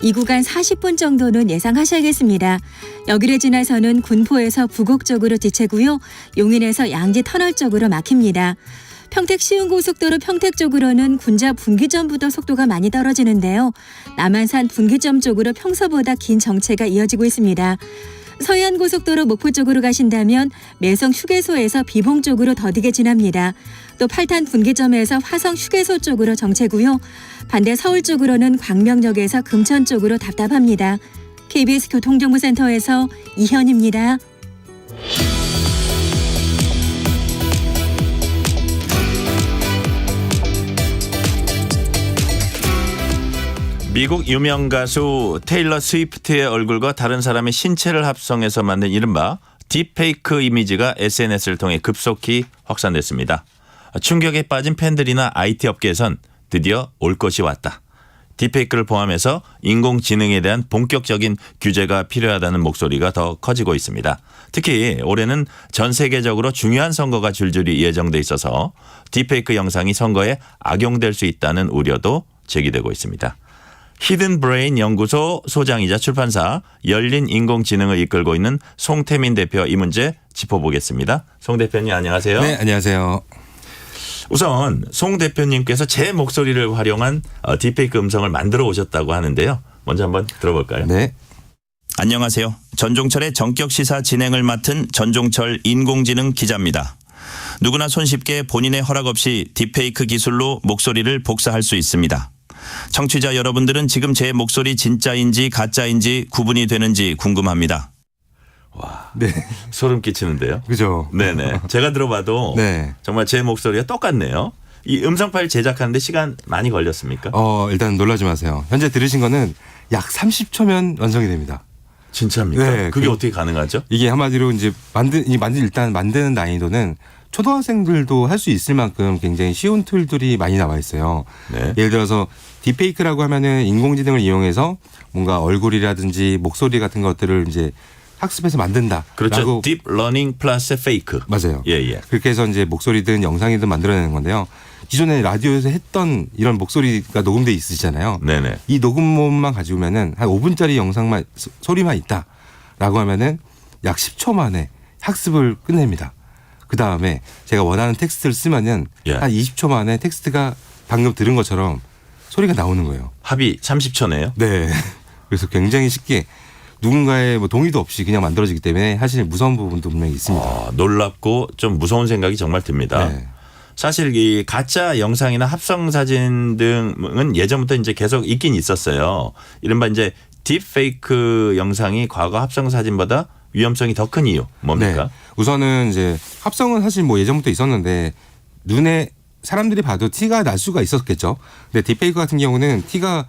이 구간 40분 정도는 예상하셔야겠습니다. 여기를 지나서는 군포에서 부곡 쪽으로 지체고요. 용인에서 양지 터널 쪽으로 막힙니다. 평택 시흥고속도로 평택 쪽으로는 군자 분기점부터 속도가 많이 떨어지는데요. 남한산 분기점 쪽으로 평소보다 긴 정체가 이어지고 있습니다. 서해안고속도로 목포 쪽으로 가신다면 매성 휴게소에서 비봉 쪽으로 더디게 지납니다. 또 팔탄 분기점에서 화성 휴게소 쪽으로 정체고요. 반대 서울 쪽으로는 광명역에서 금천 쪽으로 답답합니다. KBS 교통정보센터에서 이현입니다. 미국 유명 가수 테일러 스위프트의 얼굴과 다른 사람의 신체를 합성해서 만든 이른바 딥페이크 이미지가 SNS를 통해 급속히 확산됐습니다. 충격에 빠진 팬들이나 IT 업계에선 드디어 올 것이 왔다. 딥페이크를 포함해서 인공지능에 대한 본격적인 규제가 필요하다는 목소리가 더 커지고 있습니다. 특히 올해는 전 세계적으로 중요한 선거가 줄줄이 예정돼 있어서 딥페이크 영상이 선거에 악용될 수 있다는 우려도 제기되고 있습니다. 히든 브레인 연구소 소장이자 출판사 열린 인공지능을 이끌고 있는 송태민 대표 이 문제 짚어보겠습니다. 송 대표님 안녕하세요. 네, 안녕하세요. 우선 송 대표님께서 제 목소리를 활용한 딥페이크 음성을 만들어 오셨다고 하는데요. 먼저 한번 들어볼까요? 네. 안녕하세요. 전종철의 전격시사 진행을 맡은 전종철 인공지능 기자입니다. 누구나 손쉽게 본인의 허락 없이 딥페이크 기술로 목소리를 복사할 수 있습니다. 청취자 여러분들은 지금 제 목소리 진짜인지 가짜인지 구분이 되는지 궁금합니다. 와, 네. 소름 끼치는데요. 그죠. 네네. 제가 들어봐도 네. 정말 제 목소리가 똑같네요. 이 음성 파일 제작하는데 시간 많이 걸렸습니까? 일단 놀라지 마세요. 현재 들으신 거는 약 30초면 완성이 됩니다. 진짜입니까? 네. 그게 어떻게 가능하죠? 이게 한마디로 이제 일단 만드는 난이도는 초등학생들도 할 수 있을 만큼 굉장히 쉬운 툴들이 많이 나와 있어요. 네. 예를 들어서 딥페이크라고 하면은 인공지능을 이용해서 뭔가 얼굴이라든지 목소리 같은 것들을 이제 학습해서 만든다. 그렇죠. 딥 러닝 플러스 페이크. 맞아요. 예. 그렇게 해서 이제 목소리든 영상이든 만들어내는 건데요. 기존에 라디오에서 했던 이런 목소리가 녹음돼 있으시잖아요. 네네. 이 녹음본만 가지고면은 한 5분짜리 영상만 소리만 있다라고 하면은 약 10초 만에 학습을 끝냅니다. 그 다음에 제가 원하는 텍스트를 쓰면은 한 20초 만에 텍스트가 방금 들은 것처럼 소리가 나오는 거예요. 합이 30초네요. 네. 그래서 굉장히 쉽게 누군가의 뭐 동의도 없이 그냥 만들어지기 때문에 사실 무서운 부분도 분명히 있습니다. 놀랍고 좀 무서운 생각이 정말 듭니다. 네. 사실 이 가짜 영상이나 합성 사진 등은 예전부터 이제 계속 있긴 있었어요. 이른바 이제 딥페이크 영상이 과거 합성 사진보다 위험성이 더 큰 이유 뭡니까? 네. 우선은 이제 합성은 사실 뭐 예전부터 있었는데 눈에 사람들이 봐도 티가 날 수가 있었겠죠. 근데 딥페이크 같은 경우는 티가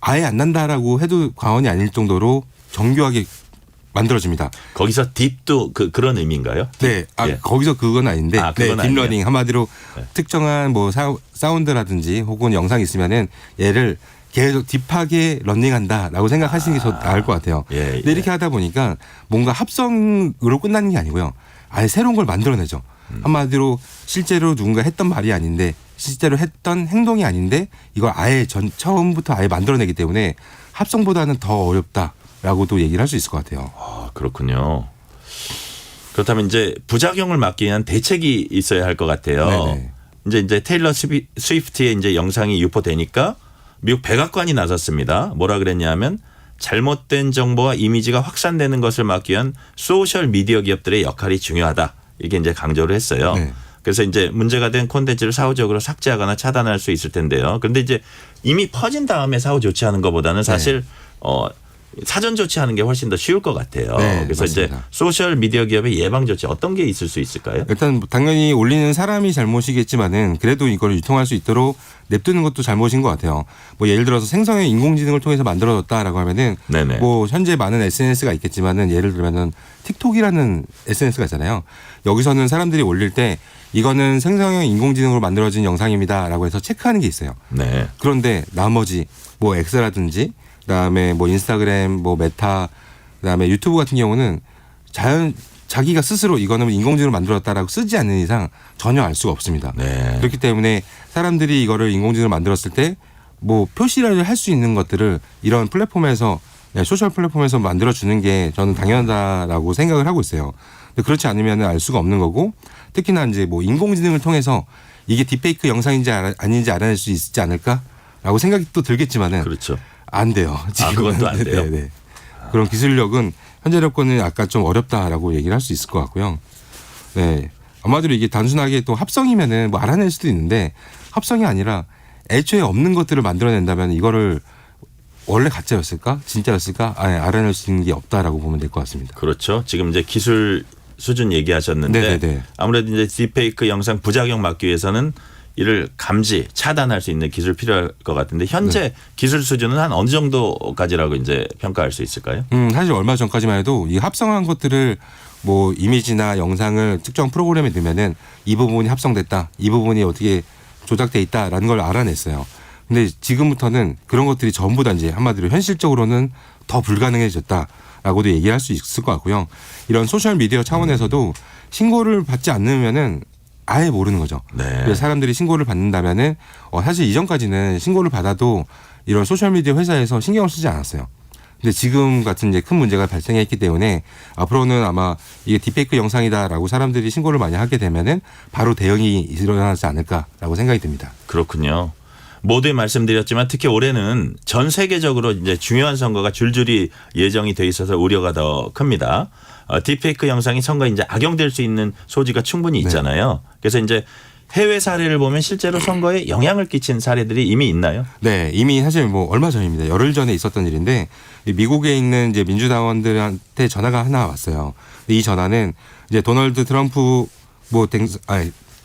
아예 안 난다라고 해도 과언이 아닐 정도로 정교하게 만들어집니다. 거기서 딥도 그런 의미인가요? 네. 거기서 그건 아닌데. 그건 네, 딥러닝 한마디로 특정한 뭐 사운드라든지 혹은 영상이 있으면은 얘를 계속 딥하게 런닝한다라고 생각하시는 게 더 나을 것 같아요. 근데 이렇게 하다 보니까 뭔가 합성으로 끝나는 게 아니고요. 아예 새로운 걸 만들어내죠. 한마디로 실제로 누군가 했던 말이 아닌데 실제로 했던 행동이 아닌데 이걸 아예 처음부터 아예 만들어내기 때문에 합성보다는 더 어렵다라고도 얘기를 할 수 있을 것 같아요. 그렇군요. 그렇다면 이제 부작용을 막기 위한 대책이 있어야 할 것 같아요. 네네. 이제 테일러 스위프트의 이제 영상이 유포되니까 미국 백악관이 나섰습니다. 뭐라 그랬냐면 잘못된 정보와 이미지가 확산되는 것을 막기 위한 소셜 미디어 기업들의 역할이 중요하다. 이게 이제 강조를 했어요. 네. 그래서 이제 문제가 된 콘텐츠를 사후적으로 삭제하거나 차단할 수 있을 텐데요. 그런데 이제 이미 퍼진 다음에 사후 조치하는 것보다는 사실 사전 조치하는 게 훨씬 더 쉬울 것 같아요. 네, 그래서 맞습니다. 이제 소셜 미디어 기업의 예방 조치 어떤 게 있을 수 있을까요? 일단 당연히 올리는 사람이 잘못이겠지만은 그래도 이걸 유통할 수 있도록 냅두는 것도 잘못인 것 같아요. 뭐 예를 들어서 생성형 인공지능을 통해서 만들어졌다라고 하면은 네네. 뭐 현재 많은 SNS가 있겠지만은 예를 들면은 틱톡이라는 SNS가 있잖아요. 여기서는 사람들이 올릴 때 이거는 생성형 인공지능으로 만들어진 영상입니다라고 해서 체크하는 게 있어요. 네. 그런데 나머지 뭐 X라든지 그다음에 뭐 인스타그램, 뭐 메타, 그다음에 유튜브 같은 경우는 자기가 스스로 이거는 인공지능으로 만들었다라고 쓰지 않는 이상 전혀 알 수가 없습니다. 네. 그렇기 때문에 사람들이 이거를 인공지능으로 만들었을 때 뭐 표시를 할 수 있는 것들을 이런 플랫폼에서 소셜 플랫폼에서 만들어 주는 게 저는 당연하다라고 생각을 하고 있어요. 근데 그렇지 않으면 알 수가 없는 거고 특히나 이제 뭐 인공지능을 통해서 이게 딥페이크 영상인지 아닌지 알아낼 수 있지 않을까라고 생각이 또 들겠지만은 그렇죠. 안 돼요. 그건 또 안 돼요. 네네. 그런 기술력은 현재 여건은 약간 좀 어렵다라고 얘기를 할 수 있을 것 같고요. 네. 아마도 이게 단순하게 또 합성이면은 뭐 알아낼 수도 있는데 합성이 아니라 애초에 없는 것들을 만들어낸다면 이거를 원래 가짜였을까? 진짜였을까? 알아낼 수 있는 게 없다라고 보면 될 것 같습니다. 그렇죠. 지금 이제 기술 수준 얘기하셨는데 네네네. 아무래도 이제 딥페이크 영상 부작용 막기 위해서는 이를 감지, 차단할 수 있는 기술 필요할 것 같은데 현재 기술 수준은 한 어느 정도까지라고 이제 평가할 수 있을까요? 사실 얼마 전까지만 해도 이 합성한 것들을 뭐 이미지나 영상을 특정 프로그램에 넣으면은 이 부분이 합성됐다, 이 부분이 어떻게 조작돼 있다라는 걸 알아냈어요. 근데 지금부터는 그런 것들이 전부 다 이제 한마디로 현실적으로는 더 불가능해졌다라고도 얘기할 수 있을 것 같고요. 이런 소셜 미디어 차원에서도 신고를 받지 않으면은 아예 모르는 거죠. 네. 그래서 사람들이 신고를 받는다면은 사실 이전까지는 신고를 받아도 이런 소셜 미디어 회사에서 신경을 쓰지 않았어요. 근데 지금 같은 이제 큰 문제가 발생했기 때문에 앞으로는 아마 이게 딥페이크 영상이다라고 사람들이 신고를 많이 하게 되면은 바로 대응이 일어나지 않을까라고 생각이 듭니다. 그렇군요. 모두에 말씀드렸지만 특히 올해는 전 세계적으로 이제 중요한 선거가 줄줄이 예정이 돼 있어서 우려가 더 큽니다. 딥페이크 영상이 선거에 이제 악용될 수 있는 소지가 충분히 있잖아요. 그래서 이제 해외 사례를 보면 실제로 선거에 영향을 끼친 사례들이 이미 있나요? 네, 이미 사실 뭐 얼마 전입니다. 열흘 전에 있었던 일인데 미국에 있는 이제 민주당원들한테 전화가 하나 왔어요. 이 전화는 이제 도널드 트럼프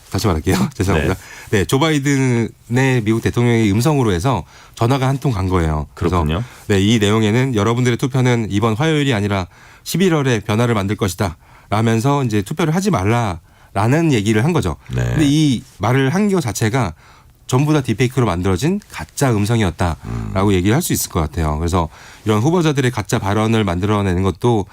다시 말할게요. 죄송합니다. 네, 조 바이든의 미국 대통령의 음성으로 해서 전화가 한 통 간 거예요. 그렇군요. 네, 이 내용에는 여러분들의 투표는 이번 화요일이 아니라 11월에 변화를 만들 것이다 라면서 이제 투표를 하지 말라라는 얘기를 한 거죠. 네. 근데 이 말을 한 거 자체가 전부 다 딥페이크로 만들어진 가짜 음성이었다라고 얘기를 할 수 있을 것 같아요. 그래서 이런 후보자들의 가짜 발언을 만들어내는 것도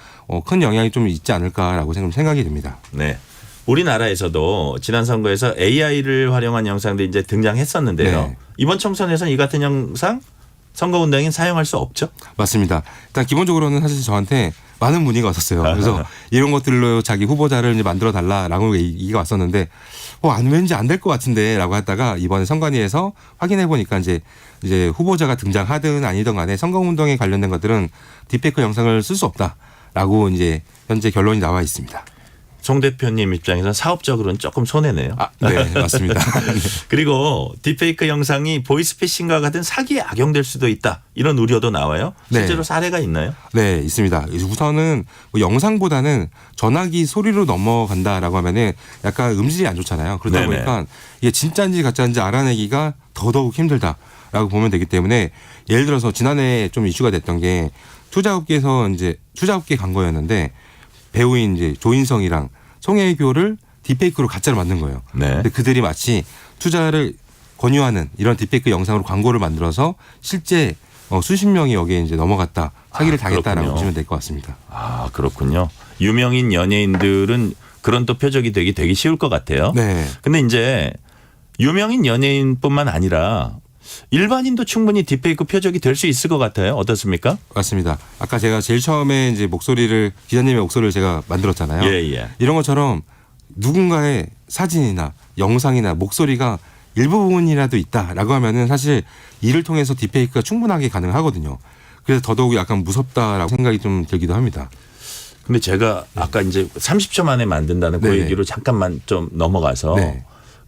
큰 영향이 좀 있지 않을까라고 생각이 듭니다. 네. 우리나라에서도 지난 선거에서 AI를 활용한 영상들이 이제 등장했었는데요. 네. 이번 총선에서는 이 같은 영상 선거운동엔 사용할 수 없죠? 맞습니다. 일단 기본적으로는 사실 저한테 많은 문의가 왔었어요. 그래서 이런 것들로 자기 후보자를 이제 만들어 달라라고 얘기가 왔었는데 왠지 안 될 것 같은데라고 했다가 이번에 선관위에서 확인해 보니까 이제 후보자가 등장하든 아니든 간에 선거운동에 관련된 것들은 딥페이크 영상을 쓸 수 없다라고 이제 현재 결론이 나와 있습니다. 송 대표님 입장에서는 사업적으로는 조금 손해네요. 네, 맞습니다. 그리고 딥페이크 영상이 보이스피싱과 같은 사기에 악용될 수도 있다. 이런 우려도 나와요. 실제로 사례가 있나요? 네, 있습니다. 우선은 영상보다는 전화기 소리로 넘어간다라고 하면은 약간 음질이 안 좋잖아요. 그러다 보니까 이게 진짜인지 가짜인지 알아내기가 더더욱 힘들다라고 보면 되기 때문에 예를 들어서 지난해 좀 이슈가 됐던 게 투자업계에서 이제 투자업계 간 거였는데 배우인 이제 조인성이랑 송혜교를 딥페이크로 가짜로 만든 거예요. 네. 근데 그들이 마치 투자를 권유하는 이런 딥페이크 영상으로 광고를 만들어서 실제 수십 명이 여기에 이제 넘어갔다, 사기를 당했다라고 보시면 될 것 같습니다. 아, 그렇군요. 유명인 연예인들은 그런 또 표적이 되기 쉬울 것 같아요. 네. 근데 이제 유명인 연예인뿐만 아니라 일반인도 충분히 딥페이크 표적이 될 수 있을 것 같아요. 어떻습니까? 맞습니다. 아까 제가 제일 처음에 이제 기자님의 목소리를 제가 만들었잖아요. 예. 이런 것처럼 누군가의 사진이나 영상이나 목소리가 일부분이라도 있다라고 하면은 사실 이를 통해서 딥페이크가 충분하게 가능하거든요. 그래서 더더욱 약간 무섭다라고 생각이 좀 들기도 합니다. 근데 제가 아까 이제 30초 만에 만든다는 그 얘기로 잠깐만 좀 넘어가서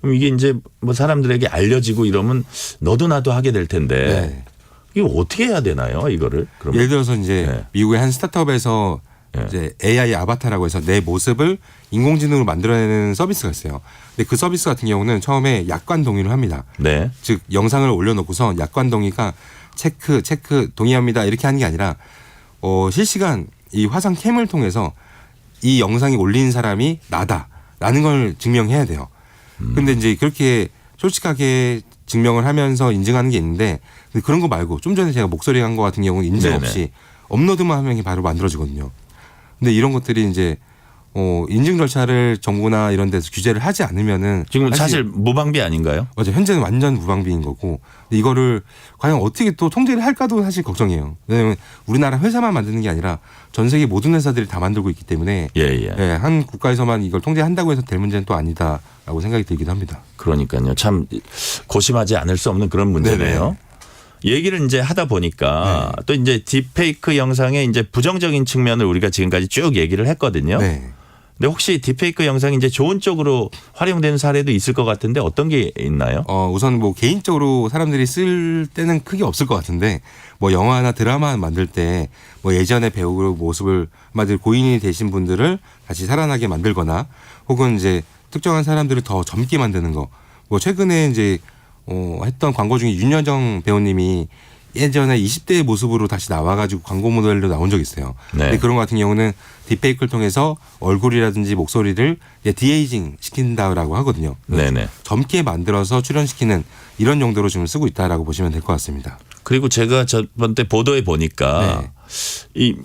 그럼 이게 이제 뭐 사람들에게 알려지고 이러면 너도 나도 하게 될 텐데 이거 어떻게 해야 되나요? 이거를 그러면? 예를 들어서 이제 미국의 한 스타트업에서 이제 AI 아바타라고 해서 내 모습을 인공지능으로 만들어내는 서비스가 있어요. 근데 그 서비스 같은 경우는 처음에 약관 동의를 합니다. 네. 즉 영상을 올려놓고서 약관 동의가 체크 동의합니다 이렇게 하는 게 아니라 실시간 이 화상 캠을 통해서 이 영상이 올린 사람이 나다라는 걸 증명해야 돼요. 근데 이제 그렇게 솔직하게 증명을 하면서 인증하는 게 있는데 그런 거 말고 좀 전에 제가 목소리 한 거 같은 경우는 인증 없이 업로드만 하면 바로 만들어지거든요. 근데 이런 것들이 이제 인증 절차를 정부나 이런 데서 규제를 하지 않으면은 지금 사실 무방비 아닌가요? 맞아요. 현재는 완전 무방비인 거고 이거를 과연 어떻게 또 통제를 할까도 사실 걱정이에요. 왜냐하면 우리나라 회사만 만드는 게 아니라 전 세계 모든 회사들이 다 만들고 있기 때문에 한 국가에서만 이걸 통제한다고 해서 될 문제는 또 아니다라고 생각이 들기도 합니다. 그러니까요. 참 고심하지 않을 수 없는 그런 문제네요. 얘기를 이제 하다 보니까 또 이제 딥페이크 영상의 이제 부정적인 측면을 우리가 지금까지 쭉 얘기를 했거든요. 근데 혹시 딥페이크 영상이 이제 좋은 쪽으로 활용되는 사례도 있을 것 같은데 어떤 게 있나요? 우선 뭐 개인적으로 사람들이 쓸 때는 크게 없을 것 같은데 뭐 영화나 드라마 만들 때 뭐 예전의 배우 모습을 한마디로 고인이 되신 분들을 다시 살아나게 만들거나 혹은 이제 특정한 사람들을 더 젊게 만드는 거 뭐 최근에 이제 했던 광고 중에 윤여정 배우님이 예전에 20대의 모습으로 다시 나와가지고 광고 모델로 나온 적이 있어요. 네. 근데 그런 것 같은 경우는 딥페이크를 통해서 얼굴이라든지 목소리를 디에이징 시킨다라고 하거든요. 네네. 젊게 만들어서 출연시키는 이런 용도로 지금 쓰고 있다라고 보시면 될 것 같습니다. 그리고 제가 저번 때 보도에 보니까 이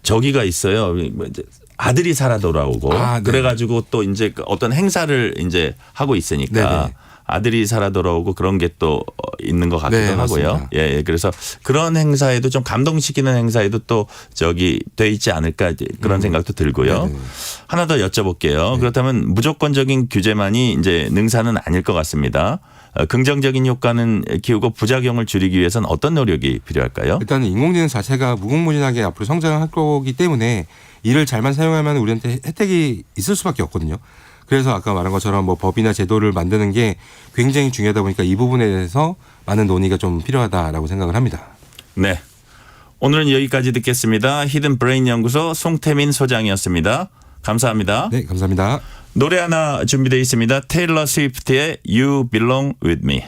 저기가 있어요. 뭐 이제 아들이 살아 돌아오고 네. 그래가지고 또 이제 어떤 행사를 이제 하고 있으니까 네네. 아들이 살아 돌아오고 그런 게 또 있는 것 같기도 네, 하고요. 맞습니다. 예, 그래서 그런 행사에도 좀 감동시키는 행사에도 또 저기 돼 있지 않을까 그런 생각도 들고요. 네네. 하나 더 여쭤볼게요. 그렇다면 무조건적인 규제만이 이제 능사는 아닐 것 같습니다. 긍정적인 효과는 키우고 부작용을 줄이기 위해서는 어떤 노력이 필요할까요? 일단 인공지능 자체가 무궁무진하게 앞으로 성장할 거기 때문에 이를 잘만 사용하면 우리한테 혜택이 있을 수밖에 없거든요. 그래서 아까 말한 것처럼 뭐 법이나 제도를 만드는 게 굉장히 중요하다 보니까 이 부분에 대해서 많은 논의가 좀 필요하다라고 생각을 합니다. 네. 오늘은 여기까지 듣겠습니다. 히든 브레인 연구소 송태민 소장이었습니다. 감사합니다. 네, 감사합니다. 노래 하나 준비되어 있습니다. 테일러 스위프트의 You Belong With Me.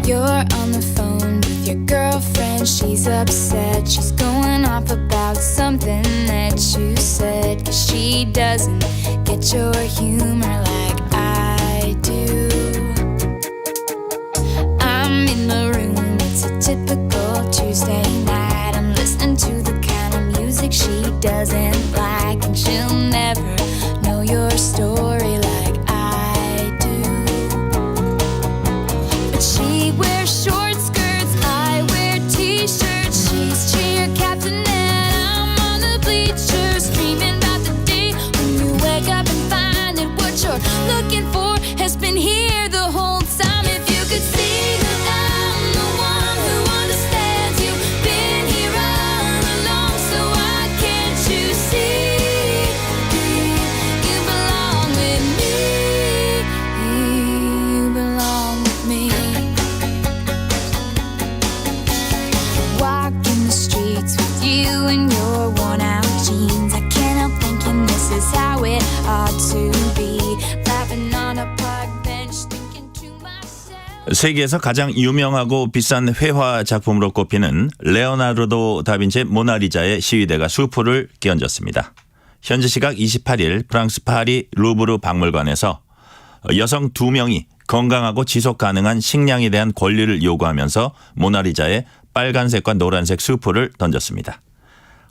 You're on the phone with your girlfriend. She's upset. She's going off about something that you said. 'Cause she doesn't get your humor like I do. I'm in the room. It's a typical Tuesday night. I'm listening to the kind of music she doesn't like. And she'll never know your story like I do. But she wears short skirts, I wear t-shirts. She's cheer captain and I'm on the bleachers, screaming about the day when you wake up and find that what you're looking for has been here the whole time. If you could see that I'm the one who understands, you've been here all along, so why can't you see you belong with me? You belong with me. Walking the streets with you in your worn out jeans, I can't help thinking this is how it ought to be. Laughing on a park bench, thinking to myself. 세계에서 가장 유명하고 비싼 회화 작품으로 꼽히는 레오나르도 다빈치의 모나리자의 시위대가 수포를 끼얹었습니다. 현지 시각 28일 프랑스 파리 루브르 박물관에서 여성 2명이 건강하고 지속 가능한 식량에 대한 권리를 요구하면서 모나리자의 빨간색과 노란색 수포를 던졌습니다.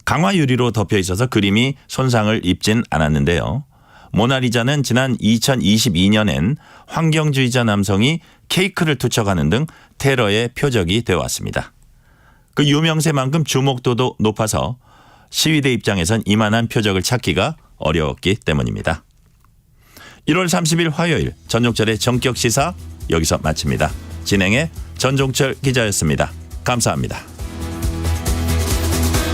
강화 유리로 덮여 있어서 그림이 손상을 입진 않았는데요. 모나리자는 지난 2022년엔 환경주의자 남성이 케이크를 투척하는 등 테러의 표적이 되어왔습니다. 그 유명세만큼 주목도도 높아서 시위대 입장에선 이만한 표적을 찾기가 어려웠기 때문입니다. 1월 30일 화요일 전종철의 전격시사 여기서 마칩니다. 진행의 전종철 기자였습니다. 감사합니다.